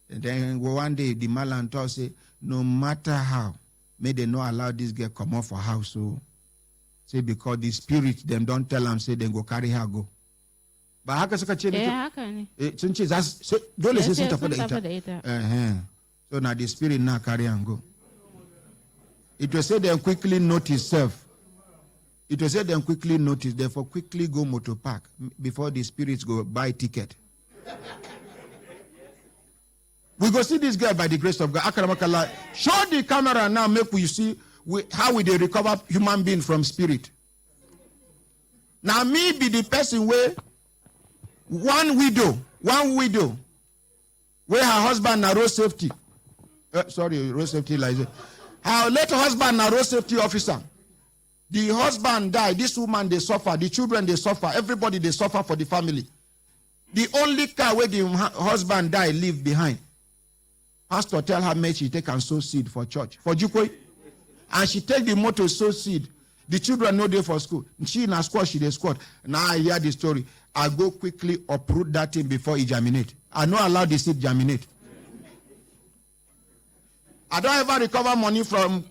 And then one day, the malam told say, no matter how, may they not allow this girl come out for house. So, say because the spirit, them don't tell them, say they go carry her go. But haka suka ce ne? Haka ne. Sun ce dole sai sun tafi da ita. So now the spirit now carry and go. It will say they quickly note itself. It was said them quickly notice, therefore quickly go motor park before the spirits go buy ticket. We go see this girl by the grace of God. Akaramakala. Show the camera now, make we see how we they recover human being from spirit. Now me be the person where one widow, where her husband na road safety. Road safety license. Her late husband na road safety officer. The husband died. This woman they suffer. The children they suffer. Everybody they suffer for the family. The only car where the husband died leave behind. Pastor tell her make she take and sow seed for church for Jukwe, and she take the motor sow seed. The children no day for school. She in a squat, she dey squat. Now I hear the story. I go quickly uproot that thing before it germinate. I not allow the seed germinate. I don't ever recover money from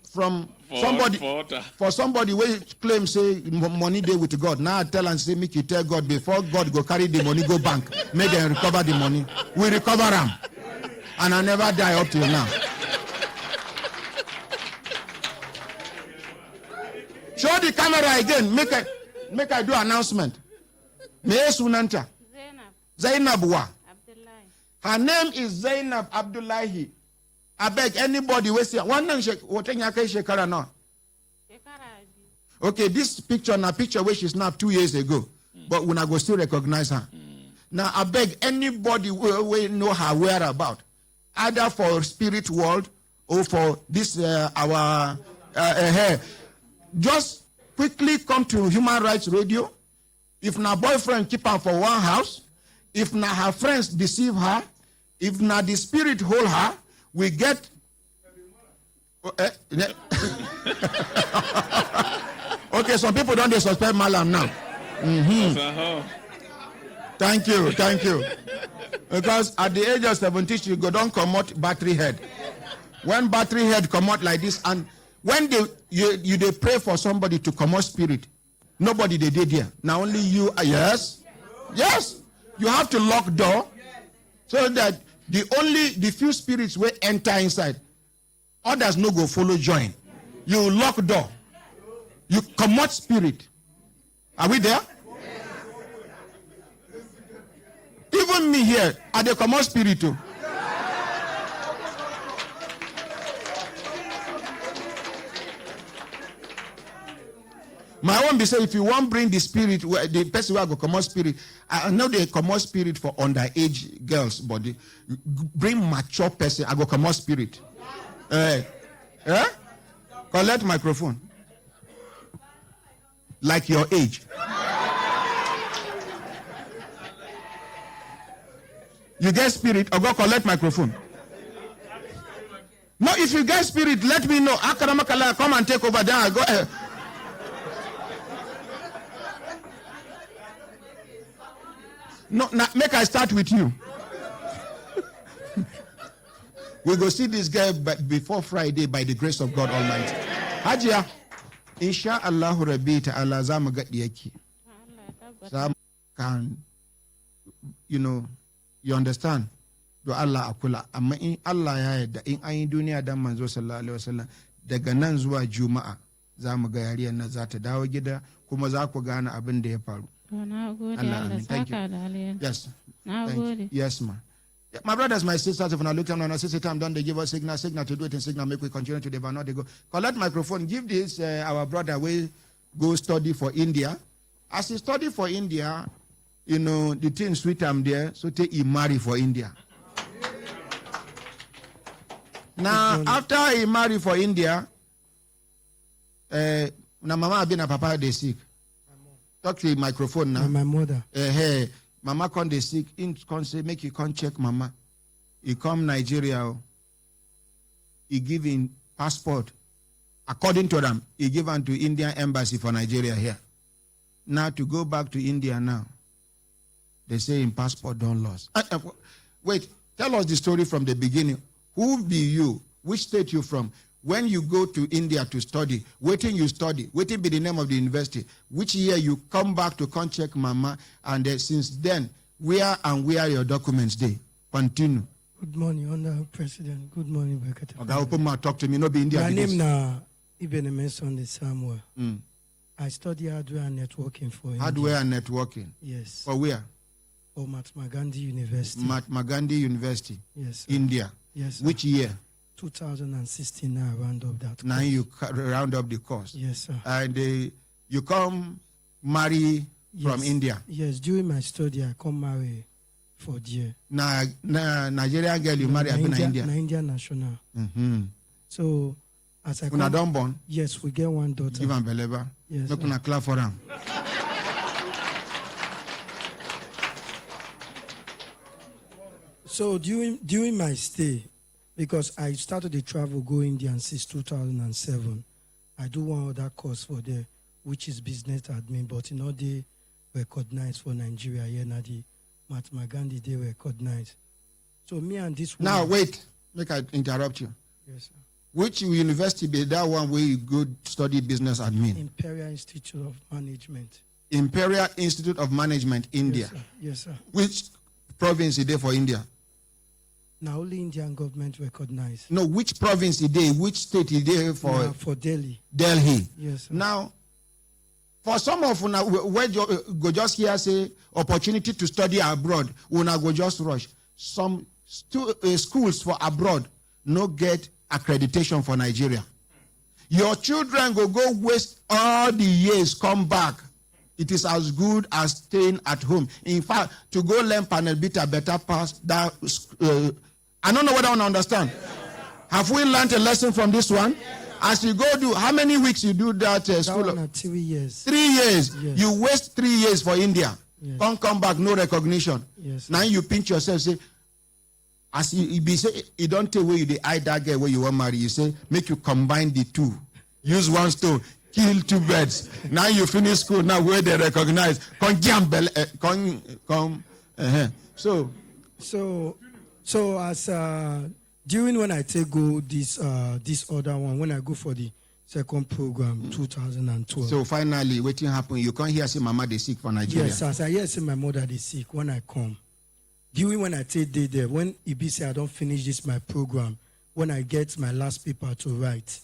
somebody for somebody where claim say money dey with God. Now I tell and say make you tell God before God go carry the money go bank. Make them recover the money. We recover them, and I never die up till now. Show the camera again. Make I do announcement. Me sunanta. Zainab wa. Her name is Zainab Abdullahi. I beg anybody we say one name shekara now. Okay, this picture na picture where she snapped 2 years ago, but we na go still recognize her. Now I beg anybody we know her whereabout, either for spirit world or for this our hair. Just quickly come to Human Rights Radio. If na boyfriend keep her for one house, if na her friends deceive her, if na the spirit hold her, we get. Okay, some people don't suspect Malam now. Thank you. Because at the age of 70, she go don't come out battery head. When battery head come out like this, and when they pray for somebody to come out spirit, nobody they did here. Now only you. Yes. You have to lock door so that the few spirits will enter inside. Others no go follow join. You lock door. You come out spirit. Are we there? Even me here, are they come out spirit too? My own be say if you want bring the spirit, the person who go come out spirit, I know they come out spirit for underage girls body. Bring mature person, I go come out spirit. Collect microphone. Like your age. You get spirit, or go collect microphone. No, if you get spirit, let me know. Akaramakala, come and take over there. I go. No, make I start with you. We go see this guy before Friday by the grace of God Almighty. Hajiya, inshallah Rabbi ta'ala za mu ga diyaki. Can, you understand? Do Allah akula. Amma in Allah ya yarda in an yi duniya dan manzo sallallahu alaihi wasallam daga nan zuwa Juma'a za mu ga yariyar nan za ta dawo gida kuma za ku gane abin da ya faru. Thank you. Yes. Yes, ma. My brothers, my sisters, if I look down on a sister time, don't they give us signal to do it in signal, make we continue to the not they go. Collect microphone, give this our brother we go study for India. As he study for India, the thing sweet I'm there, so take he marry for India. Now, after he marry for India, na mama been a papa they sick. Talk to the microphone now. My mother. Hey, mama come dey sick. In come say make you come check mama. He come Nigeria. He give him passport. According to them, he give him to Indian embassy for Nigeria here. Now to go back to India now. They say in passport don't lost. Wait, tell us the story from the beginning. Who be you? Which state you from? When you go to India to study, waiting you study, waiting be the name of the university, which year you come back to come check mama, and since then, where your documents dey? Continue. Good morning, Honorable President. Good morning, Brekete. Okay, open my talk to me, no be India. My name na Ibn Sunday Samuel. I study hardware and networking for Hardware India. and networking. Yes. For where? For Mahatma Gandhi University. Mahatma Gandhi University. Yes, sir. India. Yes, sir. Which year? 2016, I round up that Now course. you round up the course. Yes, sir. And you come marry from Yes. India. Yes, during my study, I come marry for dear. Na Nigerian girl you marry have been in India. India national. Mm-hmm. So, as I Una come, don born? yes, we get one daughter. Give am beleba. Yes, Make sir. una clap for am. So during my stay, because I started the travel go India since 2007, I do one other course for there, which is business admin, but in all they recognized for Nigeria here now the Mahatma Gandhi they recognize. So me and this woman, Now wait, make I interrupt you. Yes, sir. Which university be that one where you go study business admin? Imperial Institute of Management. Imperial Institute of Management, India. Yes, sir. Yes, sir. Which province is there for India? Now only Indian government recognize. No, which province is there? Which state is there for? Now, for Delhi. Delhi. Yes, sir. Now, for some of una where go just here say opportunity to study abroad, una go just rush. Some schools for abroad no get accreditation for Nigeria. Your children go waste all the years, come back. It is as good as staying at home. In fact, to go learn panel beater better pass that. I don't know whether I understand. Have we learned a lesson from this one? As you go do, how many weeks you do that school? That one 3 years. 3 years. Yes. You waste 3 years for India. Yes. Don't come back, no recognition. Yes. Now you pinch yourself, say, as you be say, you don't tell where you eye that girl where you want marry. You say, make you combine the two. Use one stone, kill two birds. Now you finish school, now where they recognize. So as during when I take go this other one, when I go for the second program, 2012. So finally, waiting happen. You can't hear say mama they sick for Nigeria. Yes, as I hear say my mother they sick when I come. During when I take day there, when Ibi say I don't finish this my program, when I get my last paper to write,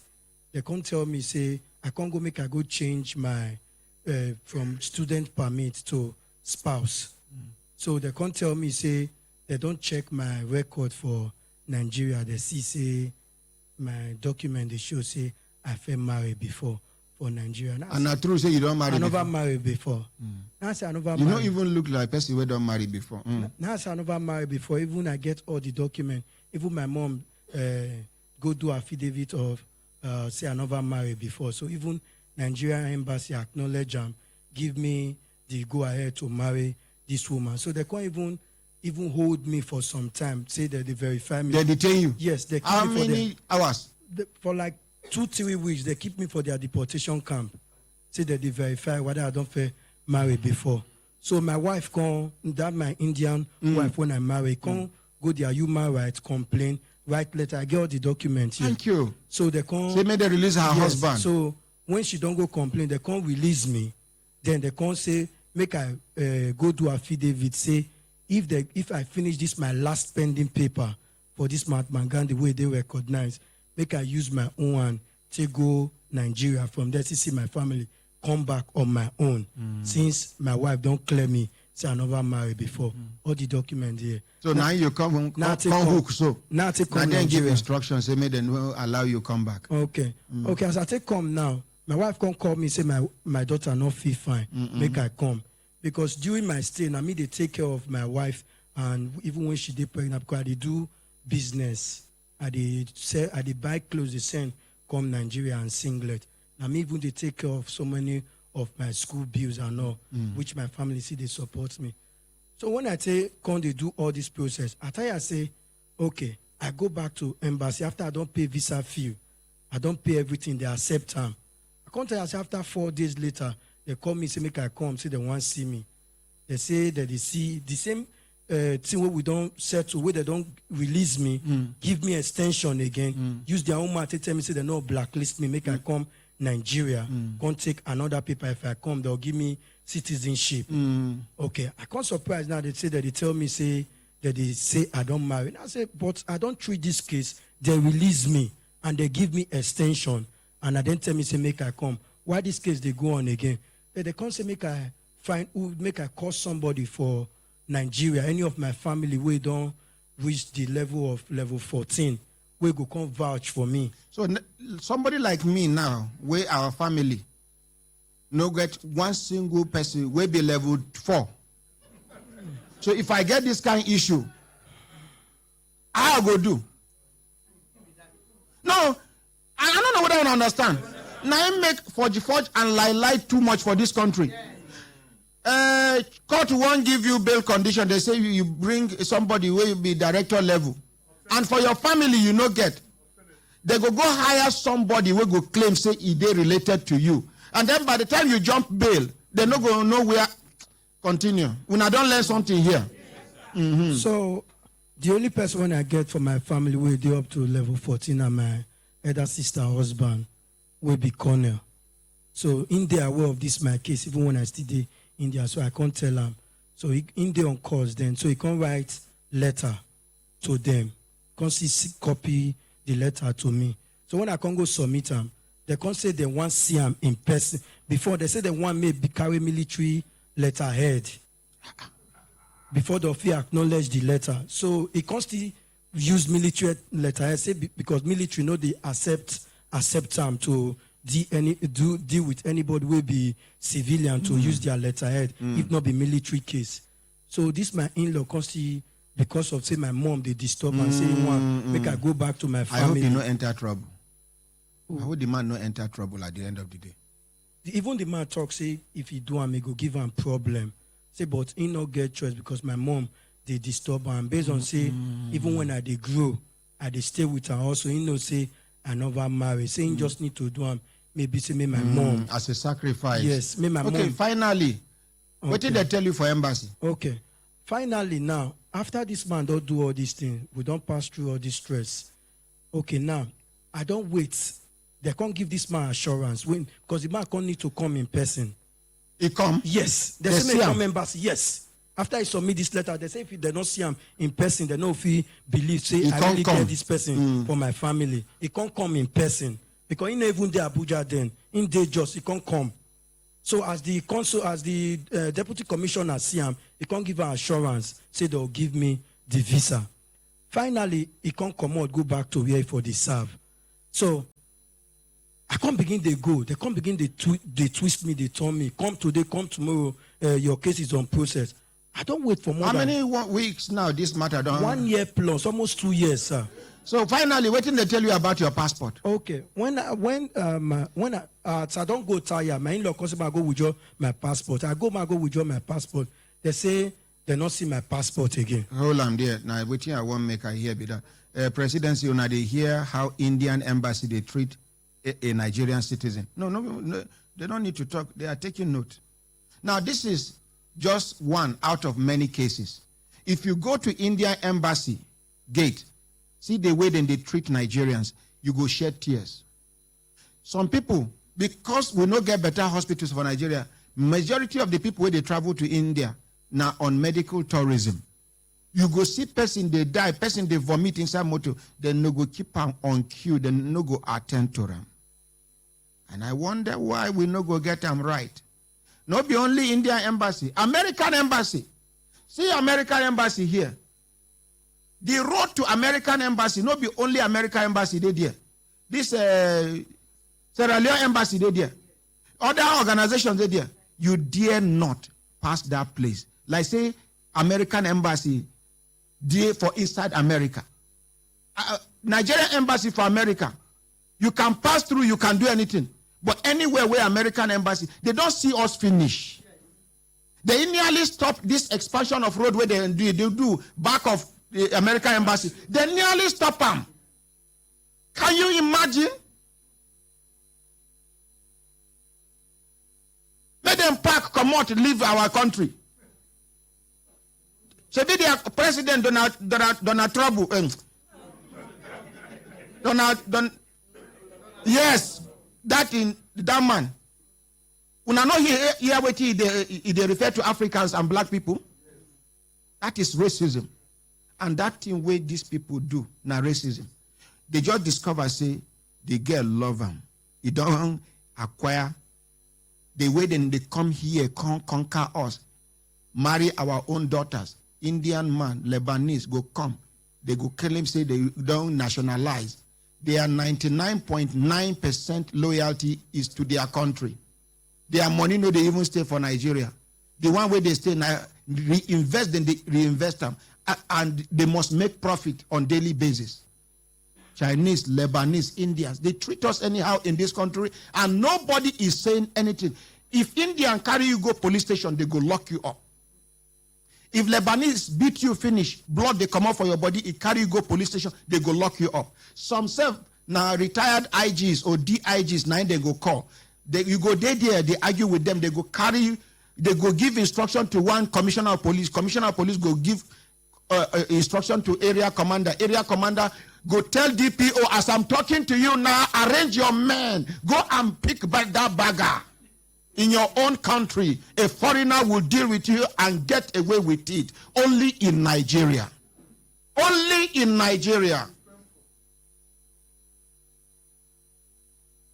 they come tell me say I can't go make I go change my from student permit to spouse. So they can't tell me say they don't check my record for Nigeria. They see say my document they show say I've been married before for Nigeria. And I true say you don't marry I never before. married before. Now I say I never You married. don't even look like a person who don't marry before. Now I say I never married before. Even I get all the document. Even my mom go do affidavit of say I never married before. So even Nigerian embassy acknowledge give me the go ahead to marry this woman. So they can't even hold me for some time. Say that they verify me. They detain you? Yes, they keep How me for many hours? for like 2-3 weeks. They keep me for their deportation camp. Say that they verify whether I don't feel married before. So my wife that my Indian wife when I marry, go their human rights complain, write letter. I get all the documents here. Thank you. So they can't. Say may they release her husband. So when she don't go complain, they can't release me. Then they can't say make I go do affidavit. Say if I finish this my last pending paper for this Mahatma Gandhi way they recognize, make I use my own one to go Nigeria from there to see my family come back on my own. Since my wife don't clear me, say I never married before. All the documents here. So now you come hook so. Now take come and then give Nigeria. instructions. Say may they no allow you come back. Okay. Okay, as I take come now, my wife can't call me say my daughter not feel fine. Make I come. Because during my stay, now me they take care of my wife, and even when she did pregnant, because I dey do business. I dey buy clothes they send come Nigeria and singlet. Now me even they take care of so many of my school bills and all, which my family see they support me. So when I say come they do all this process, I tell you I say, okay, I go back to embassy after I don't pay visa fee, I don't pay everything, they accept them. I come tell you I say after 4 days later, they call me, say make I come, say they want to see me. They say that they see the same thing where we don't settle, where they don't release me, give me extension again, use their own mouth to tell me, say they no blacklist me, make I come Nigeria, can't take another paper. If I come, they'll give me citizenship. Okay, I can't surprise now. They say that they tell me say that they say I don't marry. And I say, but I don't treat this case. They release me and they give me extension, and I then tell me say make I come. why this case they go on again. Then they come say make I call somebody for Nigeria, any of my family we don't reach the level of level 14, we go come vouch for me. So somebody like me now, where our family no get one single person will be level 4. So if I get this kind of issue, I go do. No, I don't know what I want to understand. Now I make forge and lie too much for this country. Court won't give you bail condition. They say you bring somebody who will be director level. And for your family, you no get. They go hire somebody who go claim say they related to you. And then by the time you jump bail, they no go know where. Continue. When I don't learn something here. Mm-hmm. So the only person when I get for my family will be up to level 14 and my elder sister husband will be Cornell. So in there aware of this my case, even when I still there in there, so I can't tell them. So in there on course then, so he can write letter to them. Can't see copy the letter to me. So when I can go submit them, they can't say they want see them in person. Before they say they want me to carry military letterhead. Before the officer acknowledge the letter. So he can't still use military letterhead, say because military know they accept them to deal with anybody will be civilian to use their letterhead, if not be military case. So this my in-law constantly, because of say my mom they disturb and say make I go back to my family. I hope you no enter trouble. I hope the man no enter trouble at the end of the day. Even the man talk say if he do he go give him problem. Say but he no get choice because my mom they disturb her. And based on say even when I they grow, I they stay with her also. He know say I never marry. Say he just need to do him. Maybe say me my mom as a sacrifice. Yes, me my mom. Okay, finally. What did they tell you for embassy? Okay. Finally now, after this man don't do all these things, we don't pass through all this stress. Okay, now I don't wait. They can't give this man assurance when because the man can't need to come in person. He come? Yes. They say me come embassy. Yes. After I submit this letter, they say if they don't see him in person, they know if he believe say he I really get this person for my family. He can't come in person. Because he never even there Abuja then. In day just he can't come. So as the consul, as the deputy commissioner see him, he can't give her assurance, say they'll give me the visa. Finally, he can't come out, go back to where for the serve. So I can't begin they go. They can't begin they twist me, they turn me. Come today, come tomorrow, your case is on process. I don't wait for more How than many weeks now this matter done? 1 year plus, almost 2 years, sir. So finally, what did they tell you about your passport? Okay, when I so I don't go tire. My in-law comes I go withdraw my passport. I go withdraw my passport. They say they not see my passport again. Hold on there. Now, waiting I won't make I hear be that. Presidency, now they hear how Indian embassy they treat a Nigerian citizen. No, they don't need to talk. They are taking note. Now, this is just one out of many cases. If you go to Indian embassy gate, see the way then they treat Nigerians, you go shed tears. Some people, because we not get better hospitals for Nigeria, majority of the people where they travel to India now on medical tourism. You go see person they die, person they vomit inside motor, then no go keep on queue, then no go attend to them. And I wonder why we no go get them right. Not be only Indian embassy, American embassy. See American embassy here. The road to American embassy, not be only American embassy they there. This Sierra Leone embassy they there. Other organizations they there. You dare not pass that place. Like say American embassy there for inside America. Nigerian embassy for America. You can pass through, you can do anything. But anywhere where American embassy, they don't see us finish. They nearly stop this expansion of road where they do back of the American embassy. They nearly stop them. Can you imagine? Let them pack, come out, leave our country. So be their president Donald Trump. Yes, that man. When I know here what they refer to Africans and black people, that is racism. And that thing where these people do, now racism. They just discover, say, the girl love him. He don't acquire The way then they come here, conquer us, marry our own daughters. Indian man, Lebanese go come. They go kill him, say they don't nationalize. Their 99.9% loyalty is to their country. Their money, no, they even stay for Nigeria. The one where they stay now, reinvest, then they reinvest them. And they must make profit on daily basis. Chinese, Lebanese, Indians, they treat us anyhow in this country, and nobody is saying anything. If Indian carry you go police station, they go lock you up. If Lebanese beat you, finish, blood they come out for your body, it carry you go police station, they go lock you up. Some say now retired IGs or DIGs, now they go call. You go there, they argue with them, they go carry you, they go give instruction to one commissioner of police. Commissioner of police go give instruction to area commander. Area commander go tell DPO, as I'm talking to you now, arrange your men. Go and pick back that bagger. In your own country, a foreigner will deal with you and get away with it. Only in Nigeria. Only in Nigeria.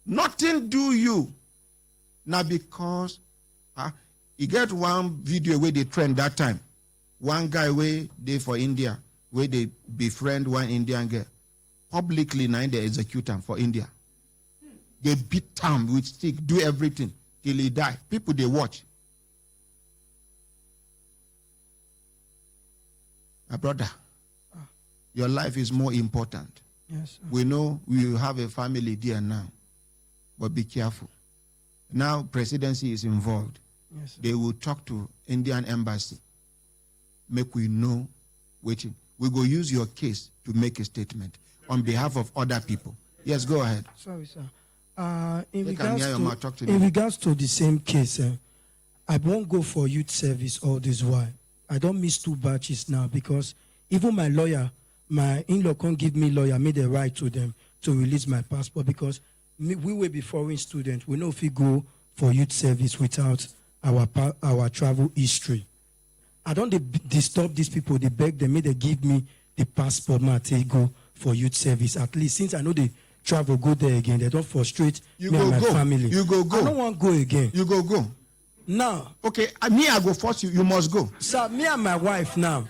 Nothing do you. Now because you get one video where they trend that time. One guy where they for India, where they befriend one Indian girl. Publicly now they execute him for India. They beat him with stick, do everything till he die. People they watch. My brother, your life is more important. Yes, sir. We know we have a family there now, but be careful. Now presidency is involved. Yes, sir. They will talk to Indian embassy. Make we know waiting. We go use your case to make a statement on behalf of other people. Yes, go ahead. Sorry, sir. They can hear your mouth. Talk to In them. regards to the same case, I won't go for youth service all this while. I don't miss 2 batches now because even my lawyer, my in-law can't give me lawyer, made a right to them to release my passport because we will be foreign students. We know if we go for youth service without our travel history. I don't disturb these people. They beg them, may they give me the passport, man, take go for youth service. At least since I know they travel, go there again. They don't frustrate me and my family. You go. I don't want to go again. You go. Now. Okay, me, I go force you. You must go. Sir, me and my wife now,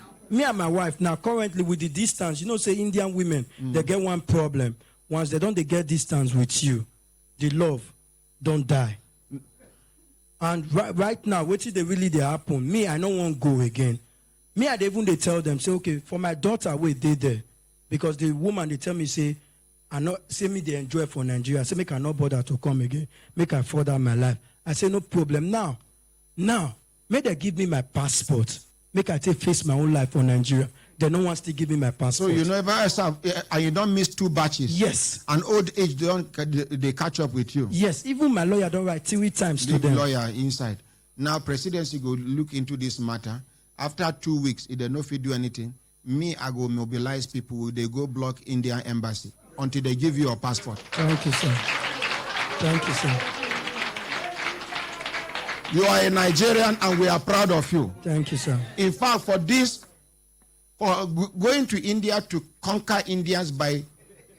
currently with the distance, you know, say Indian women, they get one problem. Once they get distance with you, the love don't die. And right now, what is they really they happen? Me, I don't want to go again. Me, I even they tell them, say, okay, for my daughter, wait, they there. Because the woman, they tell me, say, I not say me they enjoy for Nigeria. I say, make I not bother to come again. Make I further my life. I say, no problem. Now, may they give me my passport. Make I take face my own life for Nigeria. They don't want to give me my passport. So you never have, and you don't miss 2 batches. Yes. And old age, they catch up with you. Yes. Even my lawyer don't write 3 times to them. Lawyer inside. Now presidency go look into this matter. After 2 weeks, if they no fit do anything, me I go mobilize people. They go block Indian embassy until they give you a passport. Thank you, sir. Thank you, sir. You are a Nigerian, and we are proud of you. Thank you, sir. In fact, for going to India to conquer Indians by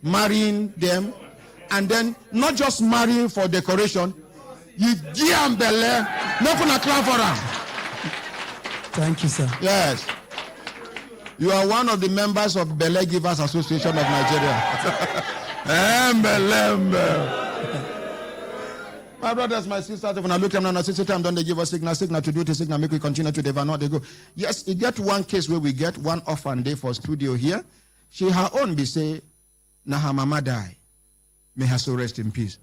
marrying them, and then not just marrying for decoration, you give them belle, not gonna clap for them. Thank you, sir. Yes. You are one of the members of Belle Givers Association of Nigeria. My brothers, my sisters, when I look at them, I say, don't they give us signal to do the signal, make we continue to develop. They go, yes, it get one case where we get one orphan day for studio here. She her own be say, na her mama die. May her soul rest in peace.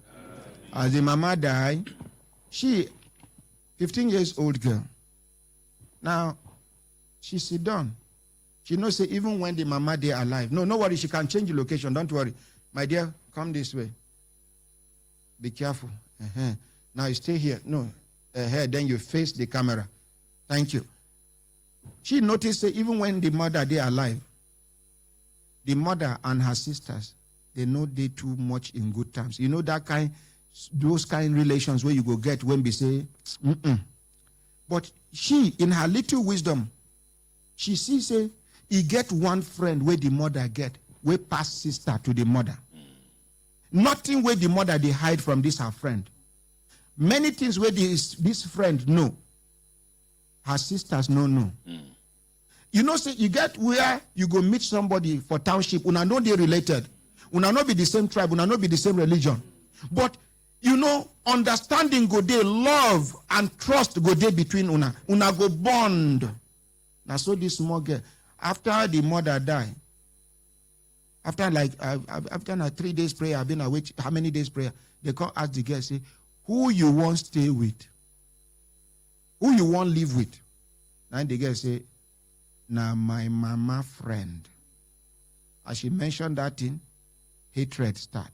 As the mama die, she, 15 years old girl. Now, she sit down. She knows say even when the mama they alive. No worry, she can change the location. Don't worry. My dear, come this way. Be careful. Now you stay here. No. Then you face the camera. Thank you. She noticed that even when the mother they alive, the mother and her sisters, they know they too much in good terms. You know those kind relations where you go get when we say, But she, in her little wisdom, she sees say, he get one friend where the mother get, where pass sister to the mother. Nothing where the mother they hide from this her friend. Many things where this friend know, her sisters no. You know, say you get where you go meet somebody for township, una know they related, una not be the same tribe, una not be the same religion. But you know, understanding go there, love and trust go there between una. Una go bond. Now so this small girl, after the mother die, after like 3 days prayer, I've been awake. How many days prayer? They come ask the girl, say, who you want stay with? Who you want live with? And the girl say, now my mama friend. As she mentioned that thing, hatred start.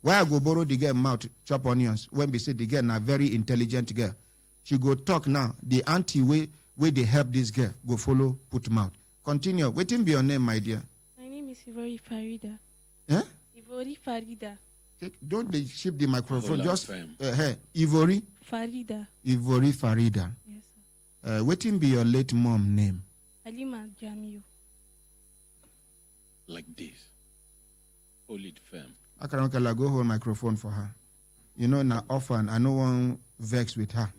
Why I go borrow the girl mouth, chop onions, when we say the girl na very intelligent girl. She go talk now. The auntie way they help this girl, go follow, put mouth. Continue. Waiting be your name, my dear. My name is Ivori Farida. Eh? Ivori Farida. Don't they shift the microphone? Hold on, Just Ivori? Farida. Ivori Farida. Yes, sir. Waiting be your late mom name. Halima Jamiu. Like this. Hold it firm. I can't go hold microphone for her. You know, na orphan, I no one vex with her.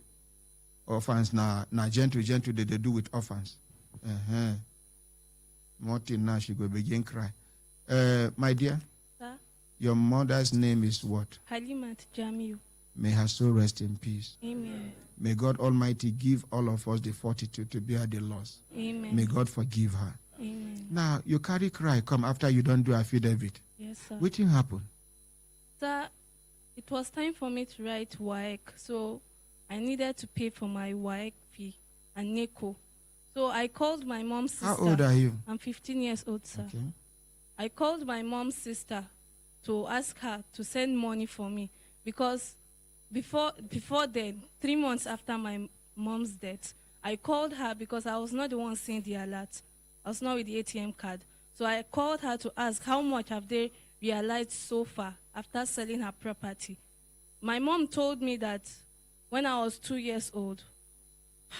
Orphans na gentle they do with orphans. Martin now she go begin cry. My dear, Sir? Your mother's name is what? Halimat Jamiu. May her soul rest in peace. Amen. May God Almighty give all of us the fortitude to bear the loss. Amen. May God forgive her. Amen. Now, you carry cry, come after you don't do affidavit. Yes, sir. What thing happen? Sir, it was time for me to write WAEC, so I needed to pay for my WAEC fee and NECO. So I called my mom's sister. How old are you? I'm 15 years old, sir. Okay. I called my mom's sister to ask her to send money for me because before then, 3 months after my mom's death, I called her because I was not the one seeing the alert. I was not with the ATM card. So I called her to ask how much have they realized so far after selling her property. My mom told me that when I was 2 years old,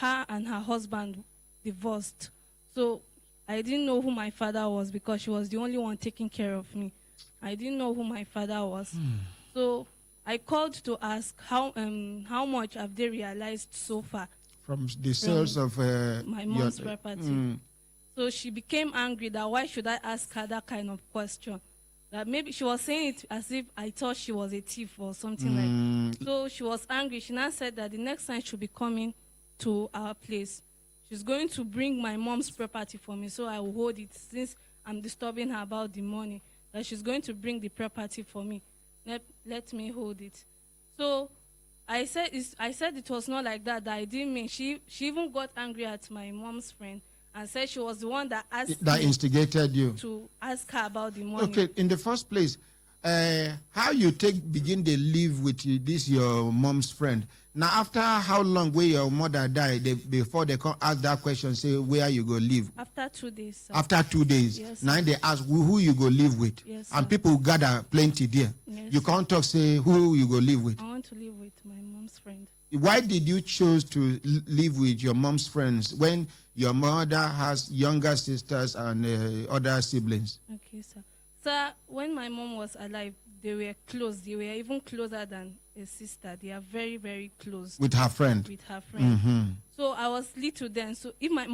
her and her husband divorced. So I didn't know who my father was because she was the only one taking care of me. I didn't know who my father was. So I called to ask how much have they realized so far from the sales of my mom's property. So she became angry that why should I ask her that kind of question? That maybe she was saying it as if I thought she was a thief or something like that. So she was angry. She now said that the next time she'll be coming to our place, she's going to bring my mom's property for me, so I will hold it since I'm disturbing her about the money. That she's going to bring the property for me. Let me hold it. So I said it was not like that. That I didn't mean. She even got angry at my mom's friend and said she was the one that asked that me instigated you to ask her about the money. Okay, in the first place, how you begin to live with this your mom's friend? Now, after how long where your mother died, before they come ask that question, say where you go live? After 2 days. Sir. After 2 days. Yes, now they ask who you go live with. Yes, and sir. people gather plenty there. Yes, you can't talk, say who you go live with. I want to live with my mom's friend. Why did you choose to live with your mom's friends when your mother has younger sisters and other siblings? Okay, sir. Sir, when my mom was alive, they were close. They were even closer than a sister. They are very, very close. With her friend? With her friend. So I was little then. So if my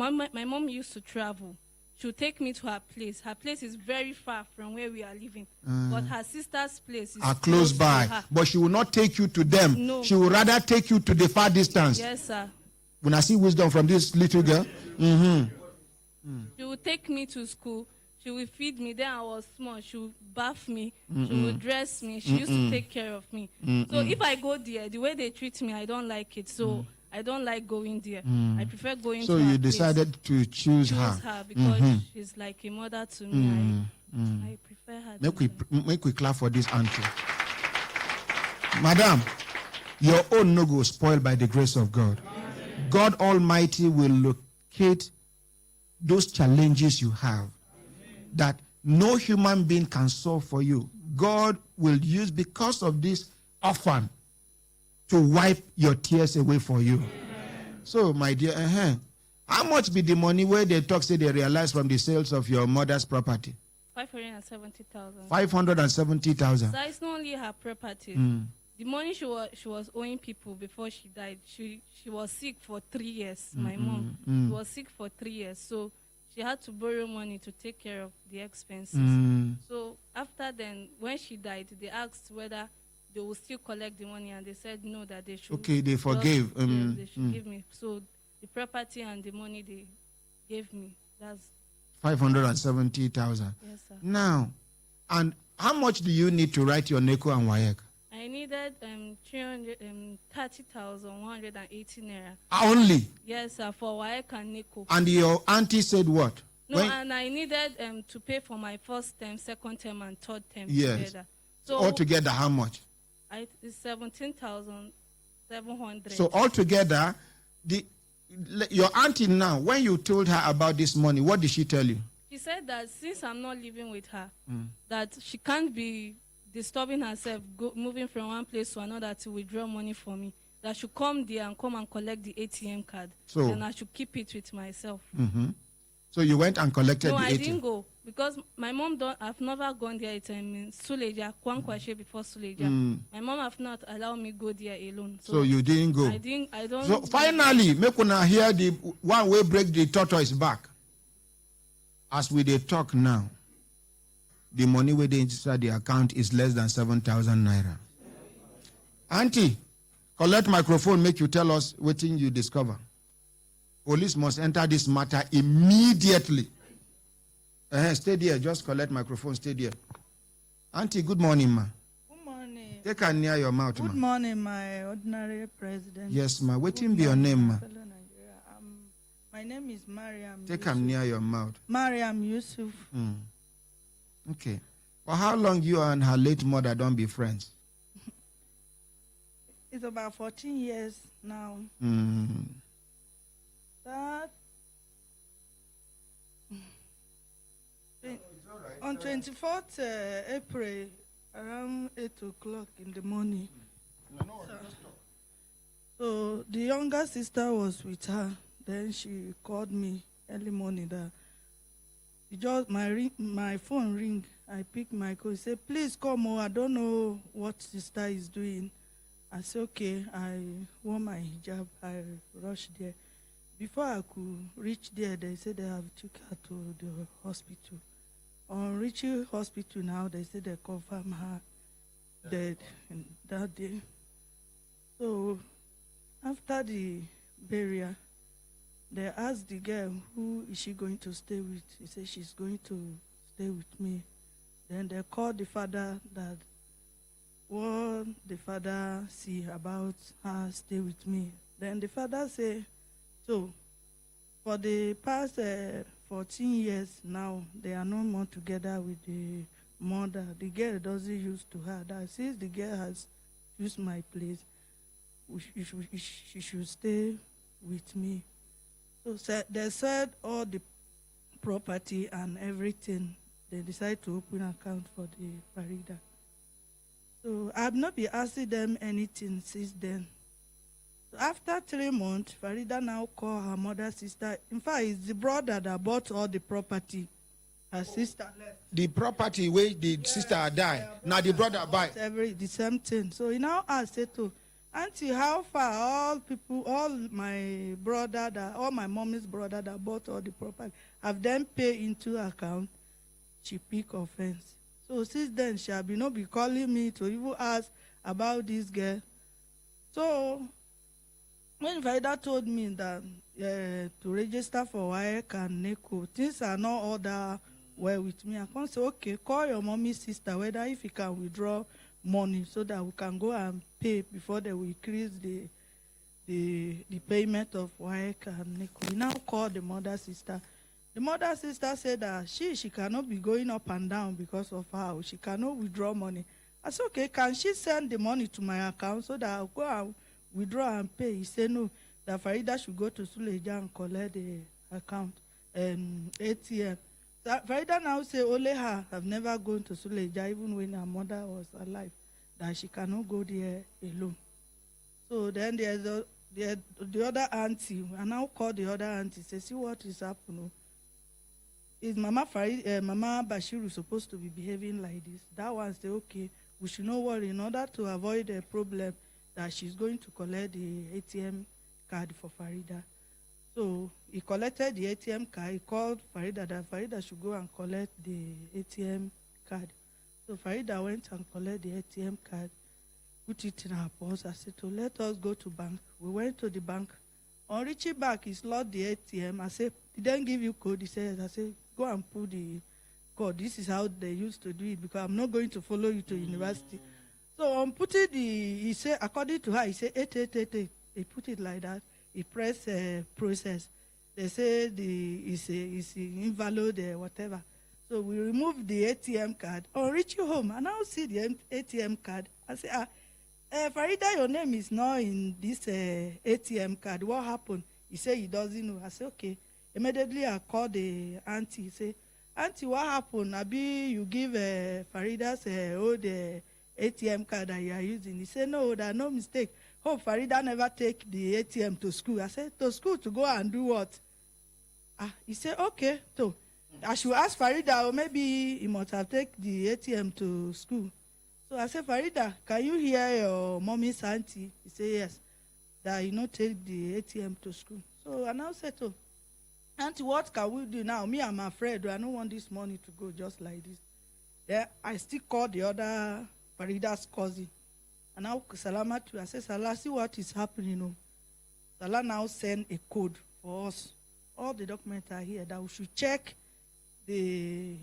mom used to travel, she would take me to her place. Her place is very far from where we are living. But her sister's place is close by. to her. But she will not take you to them. No. She will rather take you to the far distance. Yes, sir. When I see wisdom from this little girl. She would take me to school. She would feed me. Then I was small. She would bath me. She would dress me. She used to take care of me. So if I go there, the way they treat me, I don't like it. So I don't like going there. I prefer going to her So you place. decided to choose her. Because she's like a mother to me. I prefer her. Make we clap for this auntie. Madam, your own no go spoiled by the grace of God. God Almighty will locate those challenges you have that no human being can solve for you. God will use because of this orphan to wipe your tears away for you. So, my dear, how much be the money where they talk, say they realize from the sales of your mother's property? 570,000. 570,000. So it's not only her property. the money she was owing people before she died. She was sick for 3 years. My mom She was sick for 3 years, so she had to borrow money to take care of the expenses. So after then, when she died, they asked whether they will still collect the money, and they said no, that they should. Okay, they forgave. They should give me. So the property and the money they gave me, that's 570,000. Yes, sir. Now, and how much do you need to write your NECO and WAEC? I needed 30,180 naira. Only? Yes, sir, for WAEC and NECO. And your auntie said what? No, and I needed to pay for my first term, second term, and third term together. So altogether, how much? It's 17,700. So altogether, your auntie now, when you told her about this money, what did she tell you? She said that since I'm not living with her, that she can't be disturbing herself, moving from one place to another to withdraw money for me. That I should come there and come and collect the ATM card. So then I should keep it with myself. So you went and collected the ATM? No, I didn't go because my mom I've never gone there. It's in Suleja, Kwankwashe before Suleja. My mom have not allowed me go there alone. So you didn't go? I don't. So finally, make una hear the one way break the tortoise back. As we dey talk now, the money where they inside the account is less than 7,000 naira. Auntie, collect microphone, make you tell us what thing you discover. Police must enter this matter immediately. Stay there, just collect microphone, stay there. Auntie, good morning, ma. Good morning. Take her near your mouth, ma. Good morning, my ordinary president. Yes, ma. What be your name, ma? My name is Mariam. Take her near your mouth. Mariam Yusuf. Okay. For how long you and her late mother don't be friends? It's about 14 years now. That on 24th April, around 8 o'clock in the morning. So the younger sister was with her. Then she called me early morning that my phone ring. I picked my call. He said, please come on. I don't know what sister is doing. I said, okay. I wore my hijab. I rushed there. Before I could reach there, they said they have took her to the hospital. On reaching hospital now, they said they confirmed her dead that day. So after the burial, they asked the girl, who is she going to stay with? He said, she's going to stay with me. Then they called the father that what the father see about her stay with me. Then the father said, so for the past 14 years now, they are no more together with the mother. The girl doesn't use to her. That since the girl has used my place, she should stay with me. So they said all the property and everything. They decided to open an account for the Farida. So I have not been asking them anything since then. So after 3 months, Farida now called her mother's sister. In fact, it's the brother that bought all the property. Her sister left. The property where the sister died. Now the brother buy. The same thing. So he now asked her to, Auntie, how far all my mommy's brother that bought all the property have them paid into account? She pick offense. So since then, she have not be calling me to even ask about this girl. So when Vida told me that to register for WAEC and NECO, things are not all that well with me. I can say, okay, call your mommy's sister, whether if you can withdraw money so that we can go and pay before they will increase the payment of WAEC and NECO. We now call the mother's sister. The mother's sister said that she cannot be going up and down because of her. She cannot withdraw money. I said, okay, can she send the money to my account so that I'll go and withdraw and pay? He said no, that Farida should go to Suleja and collect the account ATM. So Farida now say only her have never gone to Suleja even when her mother was alive, that she cannot go there alone. So then there's the other auntie. I now call the other auntie, say, see what is happening. Is Mama Bashiru supposed to be behaving like this? That one say, okay, we should not worry in order to avoid a problem that she's going to collect the ATM card for Farida. So he collected the ATM card. He called Farida that Farida should go and collect the ATM card. So Farida went and collected the ATM card, put it in her purse. I said, let us go to bank. We went to the bank. On reaching back, he slot the ATM. I said, he didn't give you code. He said, I said, go and put the code. This is how they used to do it because I'm not going to follow you to university. So on putting he said, according to her, he said 8888. He put it like that. He pressed process. They say it's invalid, whatever. So we removed the ATM card. On reaching home, I now see the ATM card. I say, Farida, your name is not in this ATM card. What happened? He said he doesn't know. I said, okay. Immediately I called the auntie. He said, auntie, what happened? Abi, you give Farida's old ATM card that you are using. He said, no, there's no mistake. Hope Farida never take the ATM to school. I said, to school to go and do what? He said, okay. So I should ask Farida, or maybe he must have taken the ATM to school. So I said, Farida, can you hear your mommy's auntie? He said, yes, that you not take the ATM to school. So I now said, oh, auntie, what can we do now? Me, I'm afraid. I don't want this money to go just like this. Then I still called the other Farida's cousin. And now Salama to I said, Salah, see what is happening. Salah now send a code for us. All the documents are here that we should check the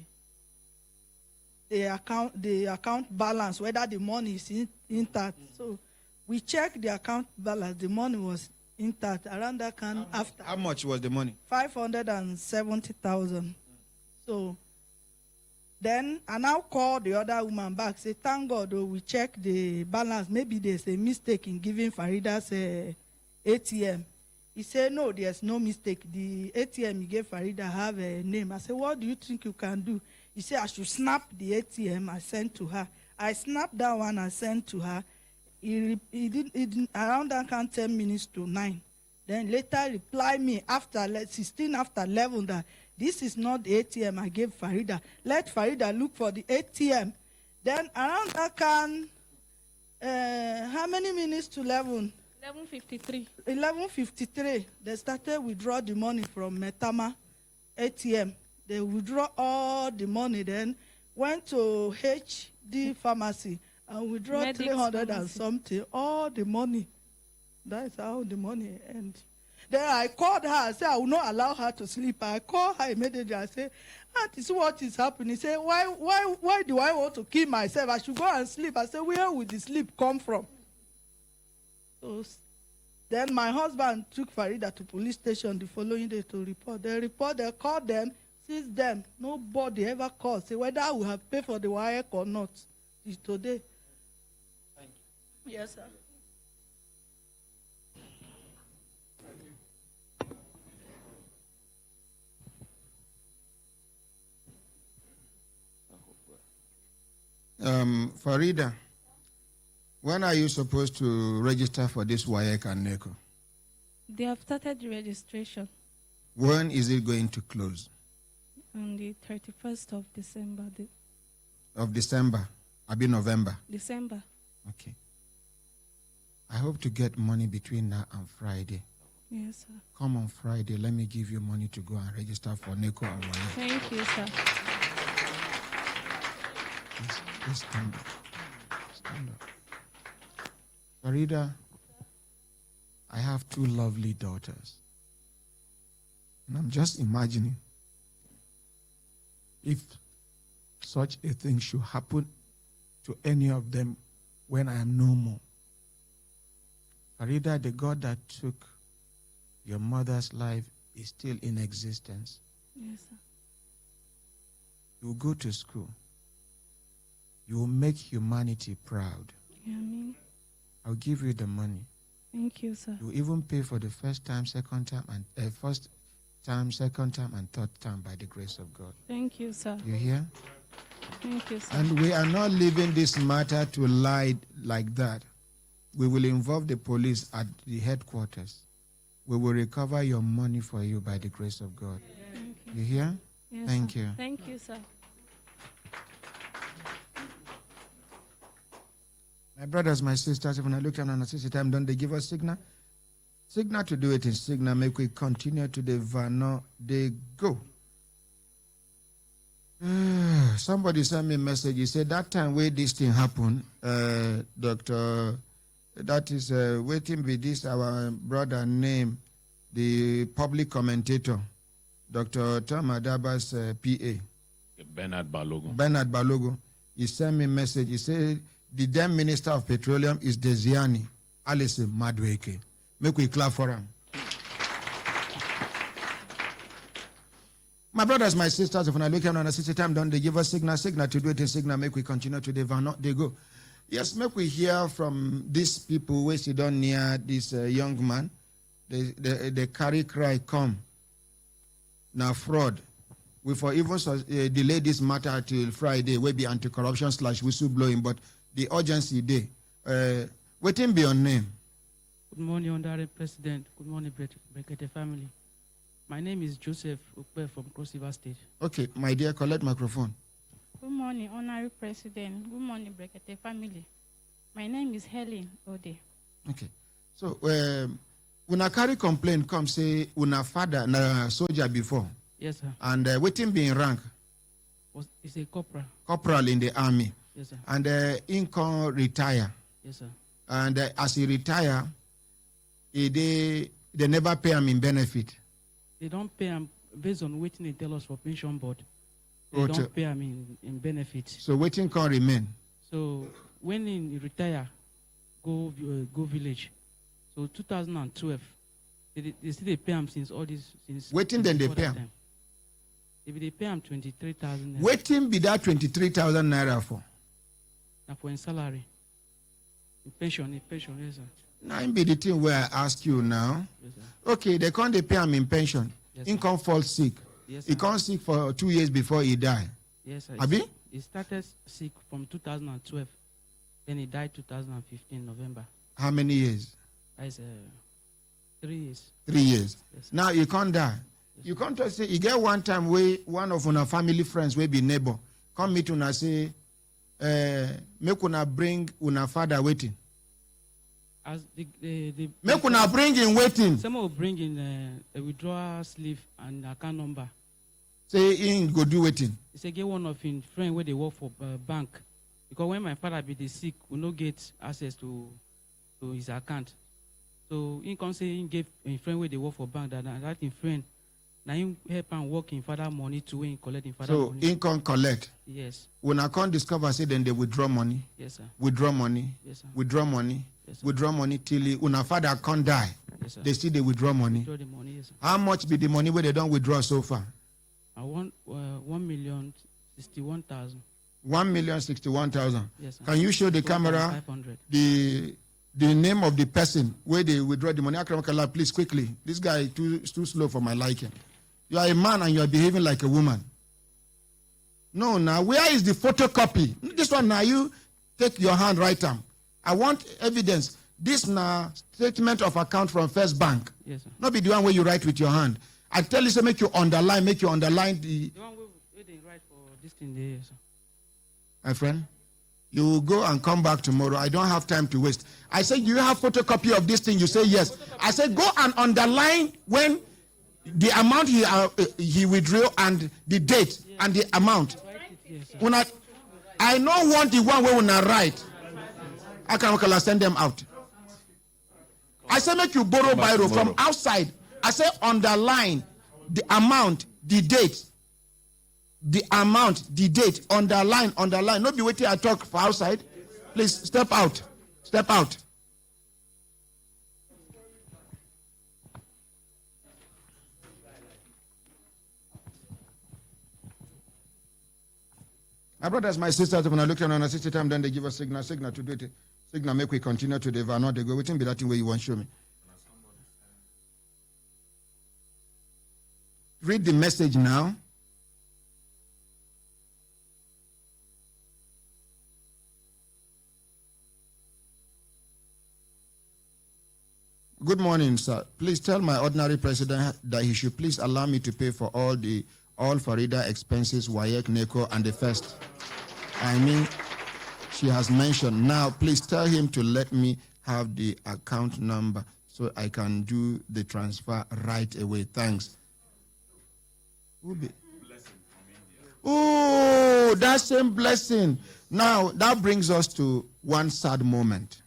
account balance, whether the money is intact. So we checked the account balance. The money was intact. Around that can after. How much was the money? 570,000. So then I now call the other woman back. Say, thank God, we check the balance. Maybe there's a mistake in giving Farida's ATM. He said, no, there's no mistake. The ATM you gave Farida have a name. I said, what do you think you can do? He said, I should snap the ATM I sent to her. I snapped that one I sent to her. He did around that count 10 minutes to 9. Then later reply me after 16 after 11 that this is not the ATM I gave Farida. Let Farida look for the ATM. Then around that count, how many minutes to 11? 11:53. 11:53. They started withdraw the money from Metama ATM. They withdraw all the money, then went to HD pharmacy and withdraw Medics 300 and pharmacy. something. All the money. That's how the money ends. Then I called her. I said, I will not allow her to sleep. I called her immediately. I said, Auntie, see what is happening. He said, why do I want to kill myself? I should go and sleep. I said, where would the sleep come from? So then my husband took Farida to police station the following day to report. They called them. Since then, nobody ever called. Say whether I will have paid for the wire or not. It's today. Thank you. Yes, sir. Farida, when are you supposed to register for this WAEC and NECO? They have started the registration When is it going to close? on the 31st of December. Of December? Abi November? December. Okay. I hope to get money between now and Friday. Yes, sir. Come on Friday, let me give you money to go and register for NECO and WAEC. Thank you, sir. Please stand up. Stand up. Farida, I have 2 lovely daughters. And I'm just imagining if such a thing should happen to any of them when I am no more. Farida, the God that took your mother's life is still in existence. Yes, sir. You will go to school. You will make humanity proud. Amen. I'll give you the money. Thank you, sir. You even pay for the first time, second time, and first time, second time, and third time by the grace of God. Thank you, sir. You hear? Thank you, sir. And we are not leaving this matter to lie like that. We will involve the police at the headquarters. We will recover your money for you by the grace of God. Thank you. You hear? Yes, Thank sir. you. Thank you, sir. My brothers, my sisters, when I look at an assisted time, don't they give us signal? Signal to do it in signal, make we continue to the Vano, they go. Somebody sent me a message. He said that time where this thing happened, Dr. That is waiting with this our brother name, the public commentator, Dr. Tom Adaba's PA. Bernard Balogo. Bernard Balogo. He sent me a message. He said the then Minister of Petroleum is Desiani Alice Madweke. Make we clap for him. My brothers, my sisters, if I look at on a city time, don't they give us signal to do it in signal, make we continue to they go. Yes, make we hear from these people where sit down near this young man. They carry cry, come. Now fraud. We for even delay this matter till Friday, will be anti-corruption / whistleblowing, but the urgency day. Waiting be your name. Good morning, Honorable President. Good morning, Brekete family. My name is Joseph Ukpe from Cross River State. Okay, my dear, collect microphone. Good morning, Honorable President. Good morning, Brekete family. My name is Helen Ode. Okay. So, when I carry complaint, come say, una father, na soldier before. Yes, sir. And waiting being rank. Is a corporal. Corporal in the army. Yes, sir. And income retire. Yes, sir. And as he retire, they never pay him in benefit. They don't pay him based on waiting they tell us for pension board. They don't pay him in benefits. So waiting can remain. So when he retire, go village. So 2012, they still pay him since all this since. Waiting then they pay him. They pay him 23,000 naira. Waiting be that 23,000 naira for. Now for in salary. In pension, yes, sir. Now be the thing where I ask you now. Yes, sir. Okay, they can't pay him in pension. Yes, income falls sick. Yes, he can't sick for 2 years before he die. Yes, sir. Abi? He started sick from 2012. Then he died 2015 November. How many years? That's 3 years. 3 years. Yes, now you can't die. Yes, you can't just say you get one time where one of our family friends will be neighbor come meet una say make una bring una father waiting. As the make una bring in waiting. Someone will bring in a withdrawal slip and account number. Say in go do waiting. He say get one of his friend where they work for bank, because when my father be sick, we no get access to his account. So he can say he gave a friend where they work for bank that in friend. Now he help and work in father money to when he collect in father money. So he can collect. Yes. When I can't discover, say then they withdraw money. Yes, sir. Withdraw money. Yes, sir. Withdraw money. Yes, withdraw money till una father can't die. Yes, sir. They still they withdraw money. Withdraw the money, yes, sir. How much be the money where they don't withdraw so far? I want 1,061,000. 1,061,000. Yes, sir. Can you show the camera 500. the name of the person where they withdraw the money? Akram, please quickly. This guy is too slow for my liking. You are a man and you are behaving like a woman. No, now where is the photocopy? This one now you take your hand right arm. I want evidence. This now statement of account from First Bank. Yes, sir. Not be the one where you write with your hand. I tell you, so make you underline the. The one where they write for this thing there, yes, sir. My friend, you will go and come back tomorrow. I don't have time to waste. I said, do you have photocopy of this thing? You say yes. I said, go and underline when the amount he withdrew and the date and the amount. When I don't want the one where when I write. I can send them out. I say make you borrow biro from outside. I say underline the amount, the date. The amount, the date, underline. Not be waiting I talk for outside. Please step out. Step out. My brothers, my sisters, when I look at on a 60 time, then they give us signal to do it. Signal make we continue to the Vano. They go waiting be that thing where you want to show me. Read the message now. Good morning, sir. Please tell my ordinary president that he should please allow me to pay for all Farida expenses, WAEC, NECO, and the first. I mean, she has mentioned. Now, please tell him to let me have the account number so I can do the transfer right away. Thanks. Oh, that same blessing. Now, that brings us to one sad moment.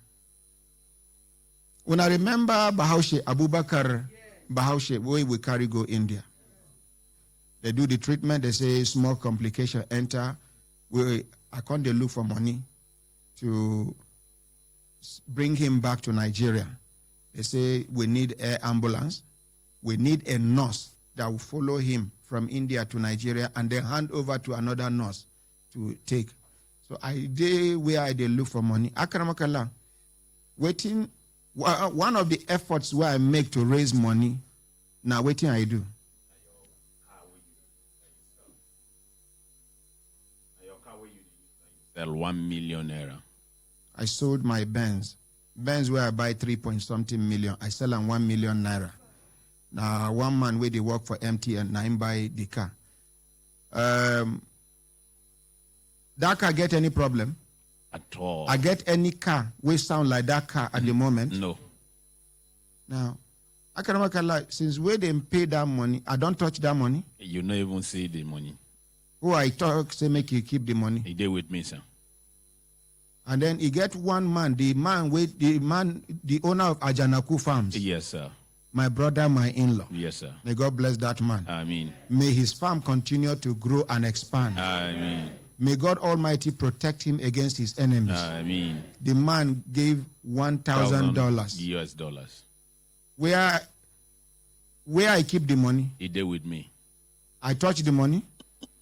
When I remember Bahaushe, Abubakar Bahaushe, where we carry go India. They do the treatment, they say small complication, enter. I can't look for money to bring him back to Nigeria. They say we need an ambulance. We need a nurse that will follow him from India to Nigeria and then hand over to another nurse to take. So I did where I did look for money. Akramakallah, waiting, one of the efforts where I make to raise money, now waiting I do. Sell 1 million naira. I sold my Benz. Benz where I buy 3-point-something million. I sell on 1 million naira. Now one man where they work for MTN, now him buy the car. That car get any problem? At all. I get any car we sound like that car at the moment? No. Now, I can like since where they pay that money, I don't touch that money. You don't even see the money. Who I talk say make you keep the money. He did with me, sir. And then he get one man, the owner of Ajanaku Farms. Yes, sir. My brother, my in-law. Yes, sir. May God bless that man. Amen. May his farm continue to grow and expand. Amen. May God Almighty protect him against his enemies. Amen. The man gave $1,000. US dollars. Where I keep the money? He did with me. I touch the money.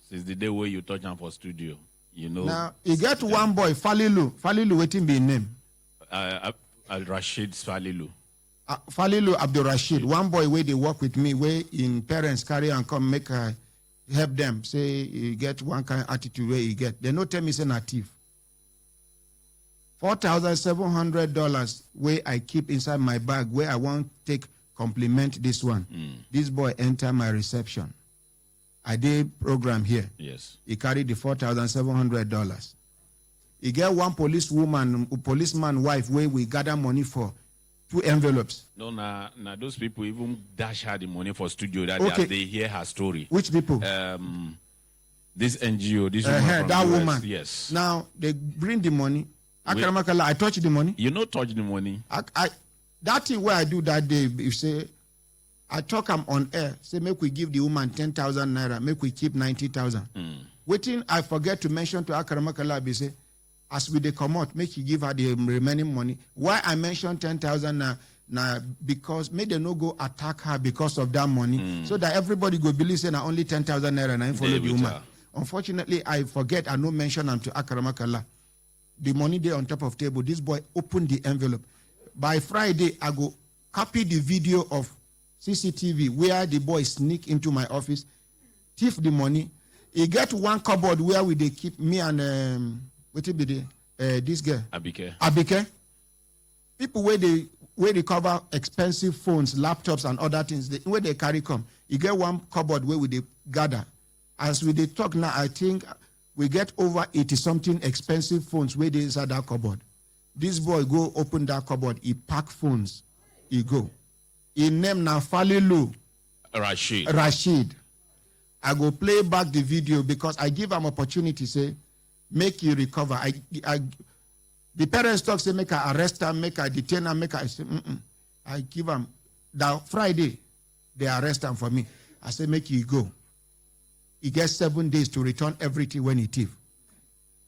Since the day where you touch him for studio, you know. Now, he get one boy, Falilu. Falilu, waiting be name. Rashid Falilu. Falilu Abdul Rashid. One boy where they work with me, where in parents carry and come make help them. Say he get one kind of attitude where he get. They no tell me say na thief. $4,700 where I keep inside my bag where I want take compliment this one. This boy enter my reception. I did program here. Yes. He carried the $4,700. He get one policeman wife where we gather money for 2 envelopes. No, those people even dash her the money for studio that Okay. they hear her story. Which people? This NGO, this woman from that US, woman. Yes. Now they bring the money. I touch the money. You not touch the money. That thing where I do that day, you say, I talk I'm on air. Say make we give the woman 10,000 naira. Make we keep 90,000. Waiting, I forget to mention to Akaramakala, be say, as we they come out, make you give her the remaining money. Why I mention 10,000 now? Because may they no go attack her because of that money, so that everybody go believe say na only 10,000 naira and I follow the woman. Unfortunately, I forget. I no mention them to Akaramakala. The money there on top of table. This boy opened the envelope. By Friday, I go copy the video of CCTV where the boy sneak into my office, thief the money. He get one cupboard where we they keep me and what it be this girl Abike. People where they cover expensive phones, laptops, and other things. Where they carry come, you get one cupboard where we they gather. As we they talk now, I think we get over 80-something expensive phones where they inside that cupboard. This boy go open that cupboard. He pack phones. He go. He name now Falilu Rashid. I go play back the video because I give him opportunity. Say, make you recover. The parents talk say make I arrest her, make I detain her, make I say I give him that Friday. They arrest him for me. I say make you go. He gets 7 days to return everything when he thief.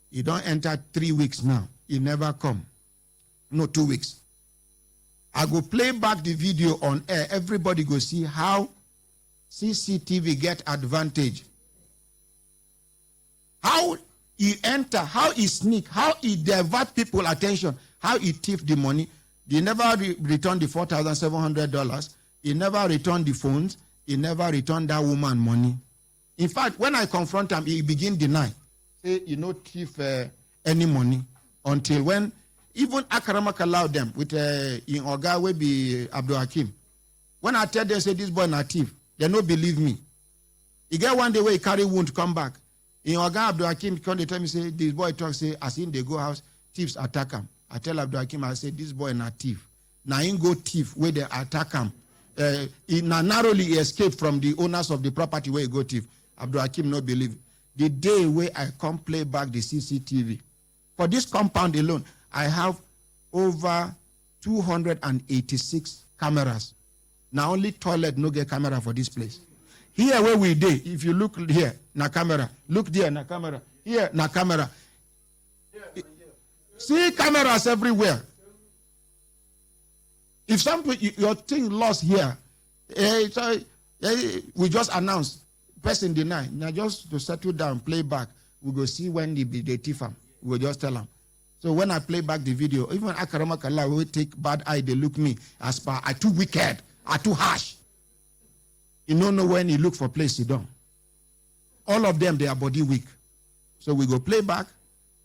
He don't enter 3 weeks now. He never come. No, 2 weeks. I go play back the video on air. Everybody go see how CCTV get advantage. How he enter, how he sneak, how he divert people attention, how he thief the money. He never return the $4,700. He never returned the phones. He never returned that woman money. In fact, when I confront him, he begin deny. Say, you know, thief any money until when even Akaramak allowed them with in Oga will be Abdul Hakim. When I tell them, say this boy not thief, they don't believe me. He get one day where he carry wound come back. In Oga Abdul Hakim, come they tell me say this boy talk say as in they go house, thieves attack him. I tell Abdul Hakim, I say, this boy not thief. Now he go thief where they attack him. He narrowly escaped from the owners of the property where he go thief. Abdul Hakim no believe. The day where I come play back the CCTV, for this compound alone, I have over 286 cameras. Now only toilet no get camera for this place. Here where we dey, if you look here, na camera. Look there, na camera. Here, na camera. See cameras everywhere. If something your thing lost here, we just announced person deny. Now just to settle down, play back. We go see when they thief am. We go just tell them. So when I play back the video, even Akaramakala will take bad eye, they look me as per I too wicked, I too harsh. You don't know when you look for place to do. All of them, they are body weak. So we go play back.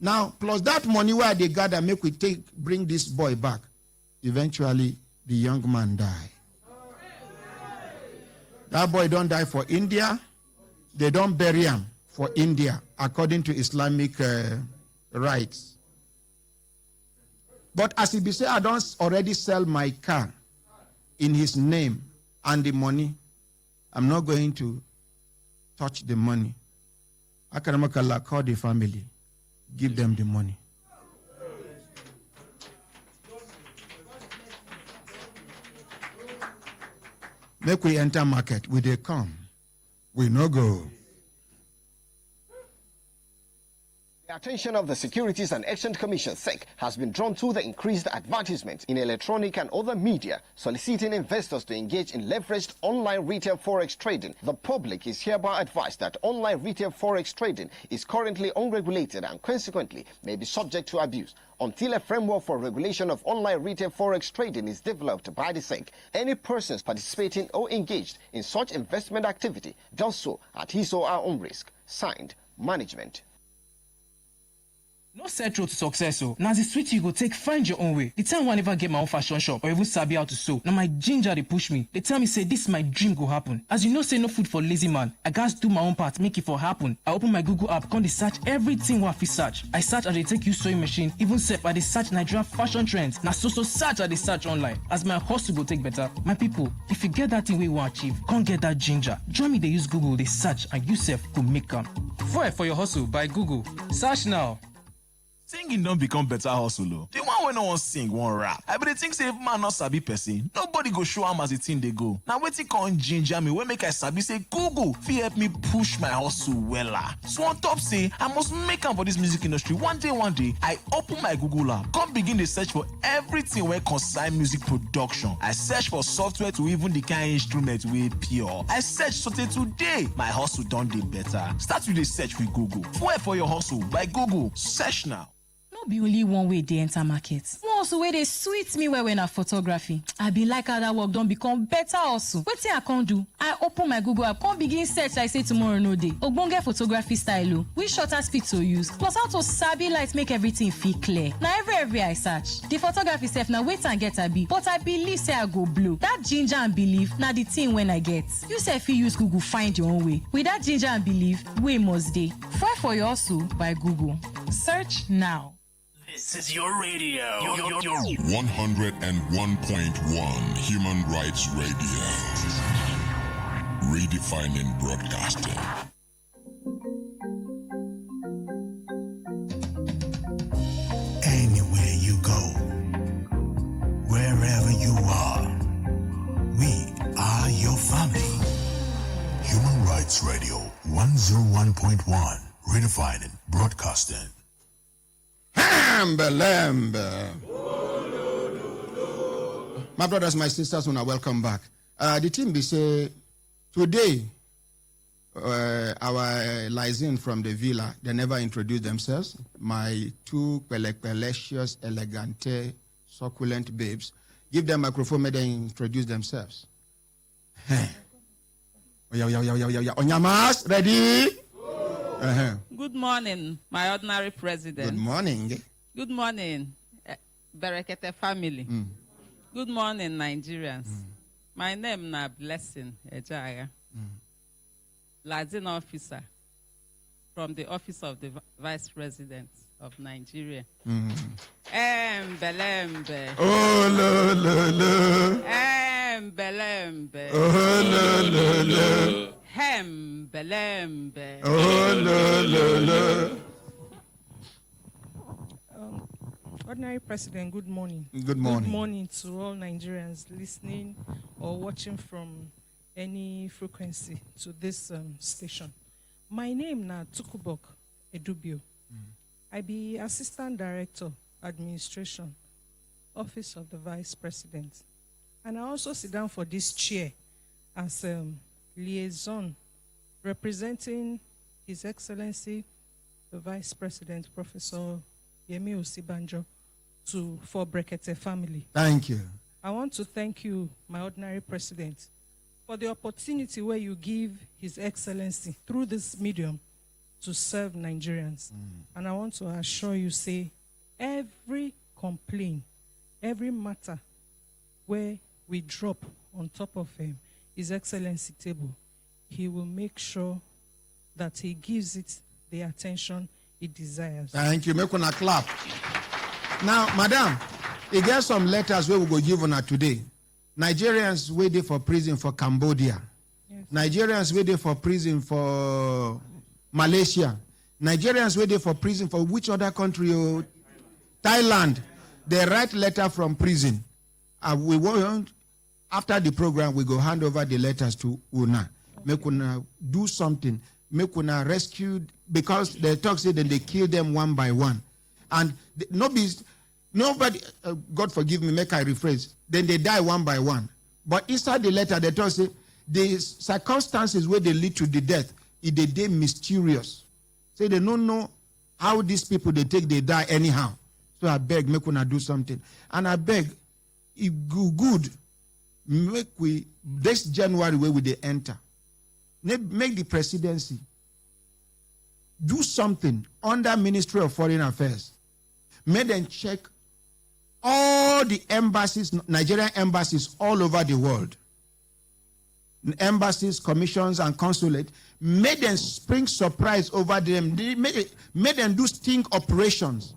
Now, plus that money where they gather, make we bring this boy back. Eventually, the young man die. That boy don't die for India. They don't bury him for India, according to Islamic rights. But as he be say, I don't already sell my car in his name and the money. I'm not going to touch the money. Akaramakala, call the family. Give them the money. Make we enter market. We they come. We no go. The attention of the Securities and Exchange Commission (SEC) has been drawn to the increased advertisement in electronic and other media soliciting investors to engage in leveraged online retail forex trading. The public is hereby advised that online retail forex trading is currently unregulated and consequently may be subject to abuse. Until a framework for regulation of online retail forex trading is developed by the SEC, any persons participating or engaged in such investment activity does so at his or her own risk. Signed, Management. No set road to success, so now the street you go take find your own way. The time I never get my own fashion shop or even sabi how to sew. Now my ginger they push me. They tell me say this my dream go happen. As you know, say no food for lazy man. I gotta do my own part, make it for happen. I open my Google app, come they search everything what I fit search. I search and they take you sewing machine. Even self I they search Nigerian fashion trends. Now so search and they search online. As my hustle go take better. My people, if you get that thing we want achieve, can't get that ginger. Join me they use Google, they search and you self go make them. Fuel for your hustle by Google. Search now. Singing don't become better hustle. The one when no one sing, one rap. I but think say if man not sabi person, nobody go show him as the thing they go. Now waiting con ginger me, when make I sabi say Google, fi help me push my hustle wella. So on top say, I must make am for this music industry. One day, I open my Google app, come begin to search for everything where concern music production. I search for software to even the kind instrument with pure. I search something today, my hustle done dey better. Start with the search with Google. Fuel for your hustle by Google. Search now. No be only one way they enter market. One also way they sweet me when I photography. I be like how that work don't become better also. Wetin I can't do? I open my Google app, come begin search like say tomorrow no day. Ogbonge photography style o. Which shutter speed to use? Plus how to sabi light make everything feel clear. Now every I search. The photography self now wait and get I be. But I believe say I go blow. That ginger and belief now the thing when I get. You say if you use Google find your own way. With that ginger and belief, way must day. Fuel for your hustle by Google. Search now. This is your radio. 101.1 Human Rights Radio. Redefining broadcasting. Anywhere you go, wherever you are, we are your family. Human Rights Radio 101.1 Redefining broadcasting. My brothers, my sisters, welcome back. The team be say today our Lysin from the villa, they never introduced themselves. My two pelecious, elegante, succulent babes. Give them microphone, may they introduce themselves. Onyamas, ready? Good morning, my ordinary president. Good morning. Good morning, Brekete family. Good morning, Nigerians. My name is Blessing Ejaya, Lysin officer from the Office of the Vice President. of Nigeria. Embelembe. Oh, lo, lo, lo. Embelembe. Oh, lo, lo, lo. Embelembe. Oh, lo, lo, lo. Ordinary President, good morning. Good morning. Good morning to all Nigerians listening or watching from any frequency to this station. My name na Tukubok Edubio. I be Assistant Director, Administration, Office of the Vice President. And I also sit down for this chair as liaison representing His Excellency, the Vice President, Professor Yemi Osibanjo, for Brekete family. Thank you. I want to thank you, my Ordinary President, for the opportunity where you give His Excellency through this medium to serve Nigerians. And I want to assure you, say, every complaint, every matter where we drop on top of His Excellency table, he will make sure that he gives it the attention it desires. Thank you. Make una clap. Now, madam, you get some letters where we go give una today. Nigerians waiting for prison for Cambodia. Yes. Nigerians waiting for prison for Malaysia. Nigerians waiting for prison for which other country? Thailand. They write letter from prison. We want, after the program, we go hand over the letters to Una. Make una do something. Make una rescue, because the talk say that they kill them one by one. And nobody, God forgive me, make I rephrase, then they die one by one. But inside the letter, they talk say the circumstances where they lead to the death, they mysterious. Say they don't know how these people they die anyhow. So I beg, make una do something. And I beg, if good, make we, this January where we they enter, make the presidency do something under Ministry of Foreign Affairs. Make them check all the embassies, Nigerian embassies all over the world. Embassies, commissions, and consulate. Make them spring surprise over them. Make them do sting operations.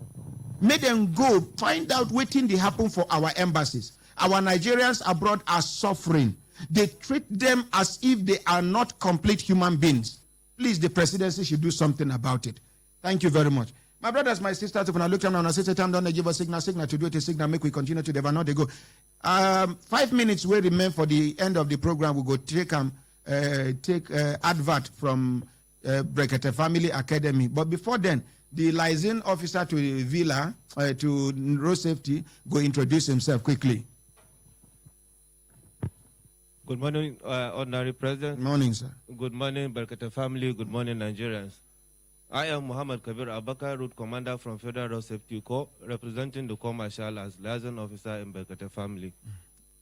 Make them go find out what thing they happen for our embassies. Our Nigerians abroad are suffering. They treat them as if they are not complete human beings. Please, the presidency should do something about it. Thank you very much. My brothers, my sisters, when I look at them and I say, time down, they give a signal to do it, a signal, make we continue to never know they go. 5 minutes will remain for the end of the program. We go take advert from Brekete Family Academy. But before then, the liaison officer to the Villa, to road safety, go introduce himself quickly. Good morning, Ordinary President. Good morning, sir. Good morning, Brekete family. Good morning, Nigerians. I am Muhammad Kabir Abakar, Route Commander from Federal Road Safety Corps, representing the Corps Marshal as liaison officer in Brekete family.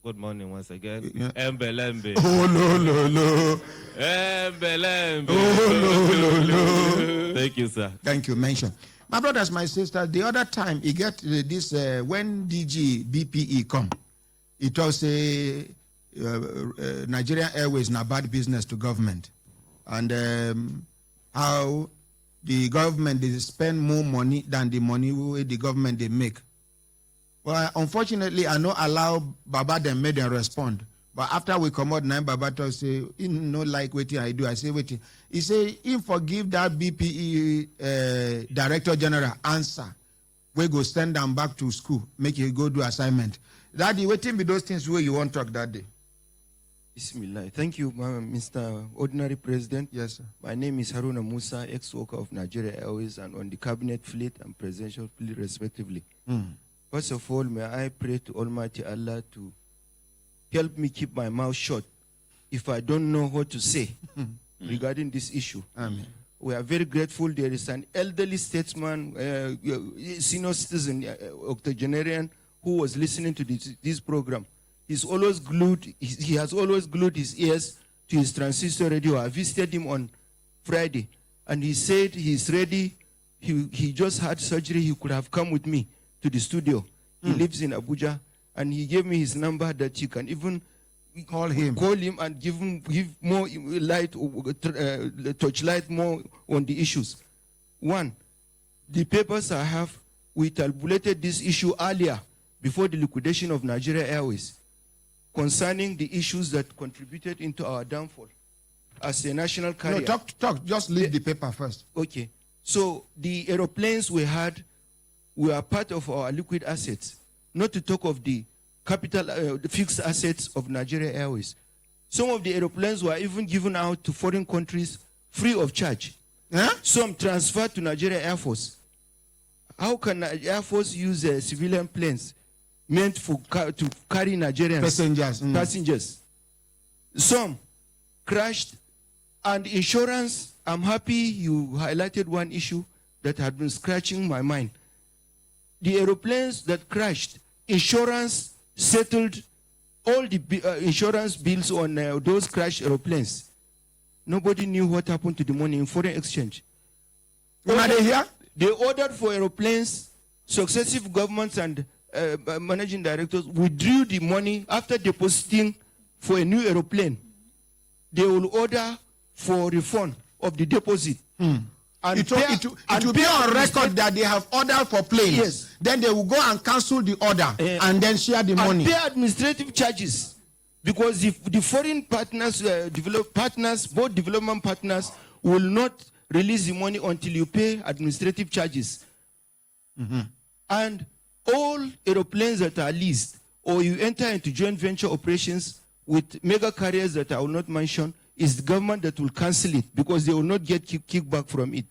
Good morning once again. Embelembe. Oh, no. Embelembe. Oh, no. Thank you, sir. Thank you. Mention. My brothers, my sisters, the other time, you get this, when DG BPE come, it was a Nigerian Airways na bad business to government, and how the government they spend more money than the money the government they make. Well, unfortunately, I no allow Baba them make them respond. But after we come out, now Baba talk say, he no like waiting I do. I say waiting. He say, he forgive that BPE Director General answer. We go send them back to school, make you go do assignment. Daddy, waiting be those things where you want to talk that day. Bismillah. Thank you, Mr. Ordinary President. Yes, sir. My name is Haruna Musa, ex-worker of Nigeria Airways and on the cabinet fleet and presidential fleet, respectively. First of all, may I pray to Almighty Allah to help me keep my mouth shut if I don't know what to say regarding this issue. Amen. We are very grateful. There is an elderly statesman, senior citizen, octogenarian, who was listening to this program. He's always glued. He has always glued his ears to his transistor radio. I visited him on Friday, and he said he's ready. He just had surgery. He could have come with me to the studio. He lives in Abuja, and he gave me his number that you can even call him and give more light, touch light more on the issues. One, the papers I have, we tabulated this issue earlier before the liquidation of Nigeria Airways concerning the issues that contributed into our downfall as a national carrier. No, talk. Just leave the paper first. Okay. So the aeroplanes we had were part of our liquid assets, not to talk of the capital, the fixed assets of Nigeria Airways. Some of the aeroplanes were even given out to foreign countries free of charge. Some transferred to Nigeria Air Force. How can Air Force use civilian planes meant to carry Nigerians? Passengers. Some crashed, and insurance, I'm happy you highlighted one issue that had been scratching my mind. The aeroplanes that crashed, insurance settled all the insurance bills on those crashed aeroplanes. Nobody knew what happened to the money in foreign exchange. Are they here? They ordered for aeroplanes. Successive governments and managing directors withdrew the money after depositing for a new aeroplane. They will order for refund of the deposit. And it will be on record that they have ordered for planes. Yes. Then they will go and cancel the order and then share the money. And pay administrative charges. Because if the foreign partners, both development partners, will not release the money until you pay administrative charges. And all aeroplanes that are leased, or you enter into joint venture operations with mega carriers that I will not mention, is the government that will cancel it because they will not get kickback from it.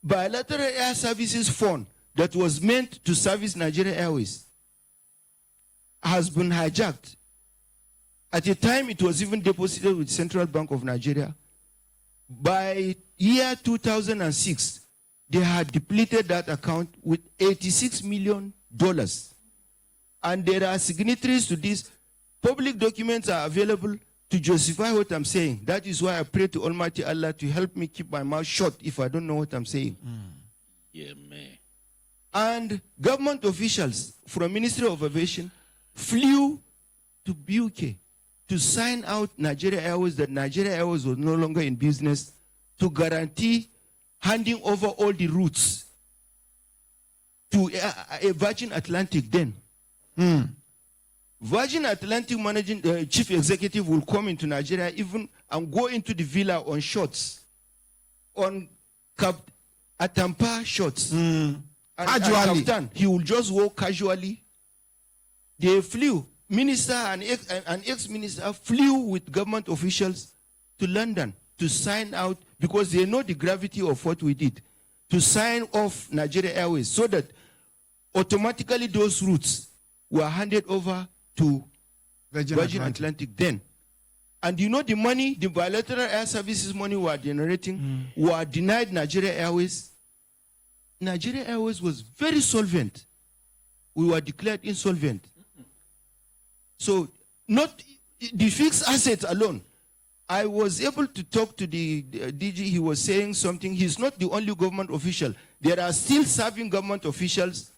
Bilateral Air Services Fund that was meant to service Nigeria Airways has been hijacked. At the time, it was even deposited with Central Bank of Nigeria. By year 2006, they had depleted that account with $86 million. And there are signatories to this. Public documents are available to justify what I'm saying. That is why I pray to Almighty Allah to help me keep my mouth shut if I don't know what I'm saying. Yeah, man. And government officials from Ministry of Aviation flew to BUK to sign out Nigeria Airways that Nigeria Airways was no longer in business, to guarantee handing over all the routes to a Virgin Atlantic then. Virgin Atlantic managing chief executive will come into Nigeria even and go into the villa on shorts, on Atampa shorts. Casually. He will just walk casually. They flew. Minister and ex-minister flew with government officials to London to sign out, because they know the gravity of what we did, to sign off Nigeria Airways so that automatically those routes were handed over to Virgin Atlantic then. And you know the money, the bilateral air services money we are generating were denied Nigeria Airways. Nigeria Airways was very solvent. We were declared insolvent. So not the fixed assets alone. I was able to talk to the DG. He was saying something. He's not the only government official. There are still serving government officials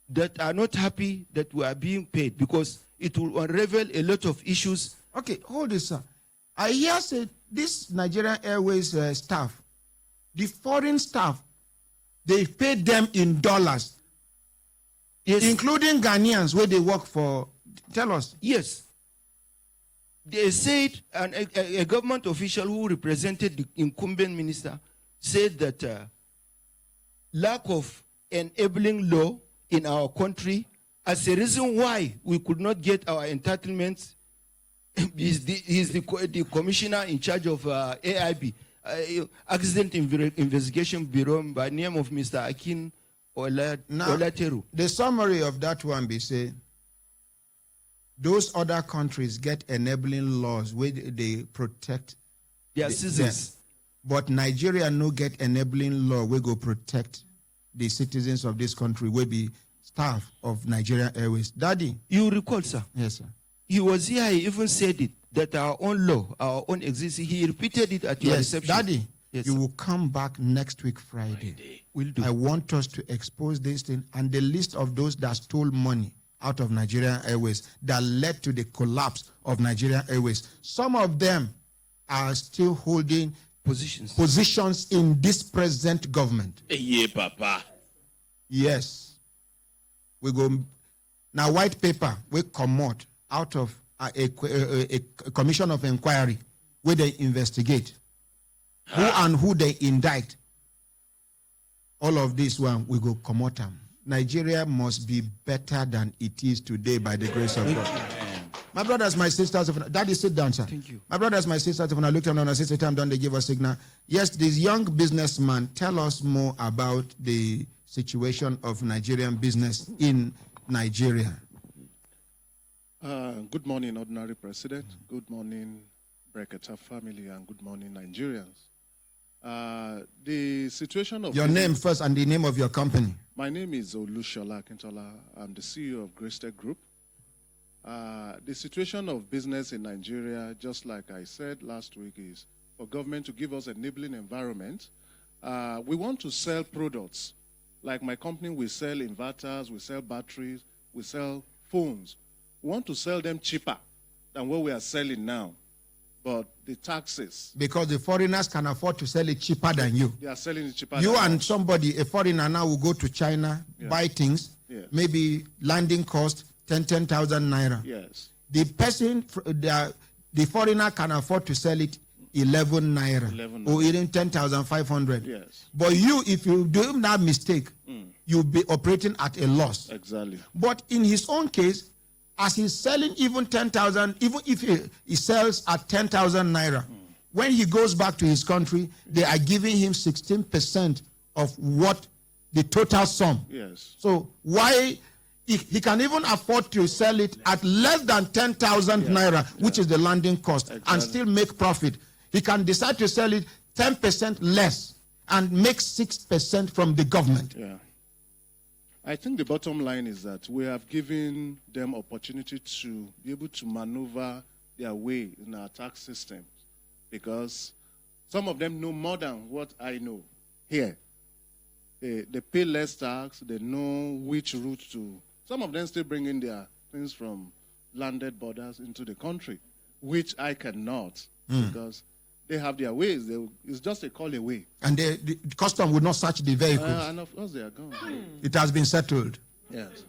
that are not happy that we are being paid, because it will unravel a lot of issues. Okay, hold this, sir. I hear say this Nigerian Airways staff, the foreign staff, they paid them in dollars, including Ghanaians where they work for. Tell us. Yes. They said, and a government official who represented the incumbent minister said that lack of enabling law in our country as a reason why we could not get our entitlements. He's the commissioner in charge of AIB, Accident Investigation Bureau, by name of Mr. Akin Olateru. The summary of that one be say, those other countries get enabling laws where they protect their citizens. But Nigeria no get enabling law where go protect the citizens of this country, will be staff of Nigerian Airways. Daddy. You recall, sir? Yes, sir. He was here, he even said it, that our own law, our own existence, he repeated it at your reception. Daddy, yes, you sir. will come back next week Friday. Will do. I want us to expose this thing and the list of those that stole money out of Nigerian Airways that led to the collapse of Nigerian Airways. Some of them are still holding positions in this present government. Yeah, Papa. Yes. We go now. White paper we come out of a commission of inquiry where they investigate who they indict. All of this one we go come out. Nigeria must be better than it is today by the grace of God. My brothers, my sisters, Daddy, sit down, sir. Thank you. My brothers, my sisters, when I looked at them, I said, time done, they give us a signal. Yes, this young businessman, tell us more about the situation of Nigerian business in Nigeria. Good morning, Ordinary President. Good morning, Brekete family, and good morning, Nigerians. The situation of... Your name first and the name of your company. My name is Olushola Akintola. I'm the CEO of Brekete Group. The situation of business in Nigeria, just like I said last week, is for government to give us an enabling environment. We want to sell products. Like my company, we sell inverters, we sell batteries, we sell phones. We want to sell them cheaper than what we are selling now. But the taxes... Because the foreigners can afford to sell it cheaper than you. They are selling it cheaper you than and us. somebody, a foreigner now will go to China, buy things, maybe landing cost, 10,000 naira. Yes. The person, the foreigner can afford to sell it 11 naira or even 10,500. Yes. But you, if you do that mistake, you'll be operating at a loss. Exactly. But in his own case, as he's selling even 10,000, even if he sells at 10,000 naira, when he goes back to his country, they are giving him 16% of what the total sum. Yes. So why he can even afford to sell it at less than 10,000 naira, which is the landing cost, and still make profit. He can decide to sell it 10% less and make 6% from the government. Yeah. I think the bottom line is that we have given them opportunity to be able to maneuver their way in our tax systems, because some of them know more than what I know here. They pay less tax, they know which route to... Some of them still bring in their things from landed borders into the country, which I cannot, because they have their ways. It's just a call away. And the custom would not search the vehicles. And of course they are gone. It has been settled. Yes.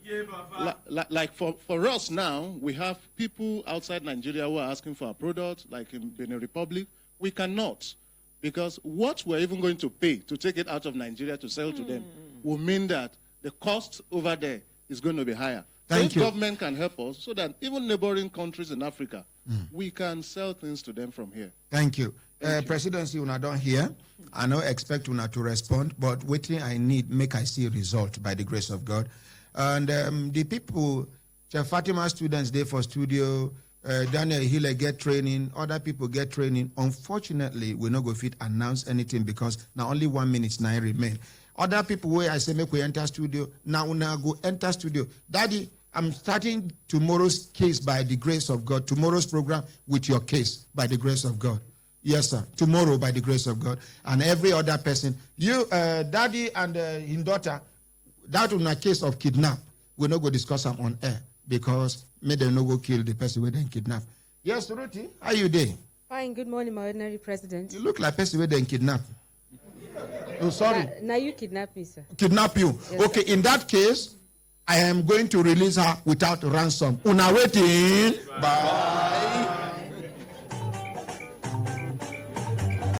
Like for us now, we have people outside Nigeria who are asking for our products, like in Benin Republic. We cannot, because what we're even going to pay to take it out of Nigeria to sell to them will mean that the cost over there is going to be higher. Thank so you. Government can help us so that even neighboring countries in Africa, we can sell things to them from here. Thank you. Presidency, una don't hear. I don't expect una to respond, but waiting I need, make I see result by the grace of God. And the people, Chef Fatima students there for studio, Daniel Hiller get training, other people get training. Unfortunately, we're not going to fit announce anything because now only 1 minute now remain. Other people where I say make we enter studio, now go enter studio. Daddy, I'm starting tomorrow's case by the grace of God. Tomorrow's program with your case by the grace of God. Yes, sir. Tomorrow by the grace of God. And every other person. You, daddy and his daughter, that on a case of kidnap, we're not going to discuss them on air because may they not go kill the person where they kidnap. Yes, Ruthie, how you doing? Fine. Good morning, my ordinary president. You look like person where they kidnap. Oh, sorry. Now you kidnap me, sir. Kidnap you. Yes, okay, sir. in that case, I am going to release her without ransom. Una waiting. Bye.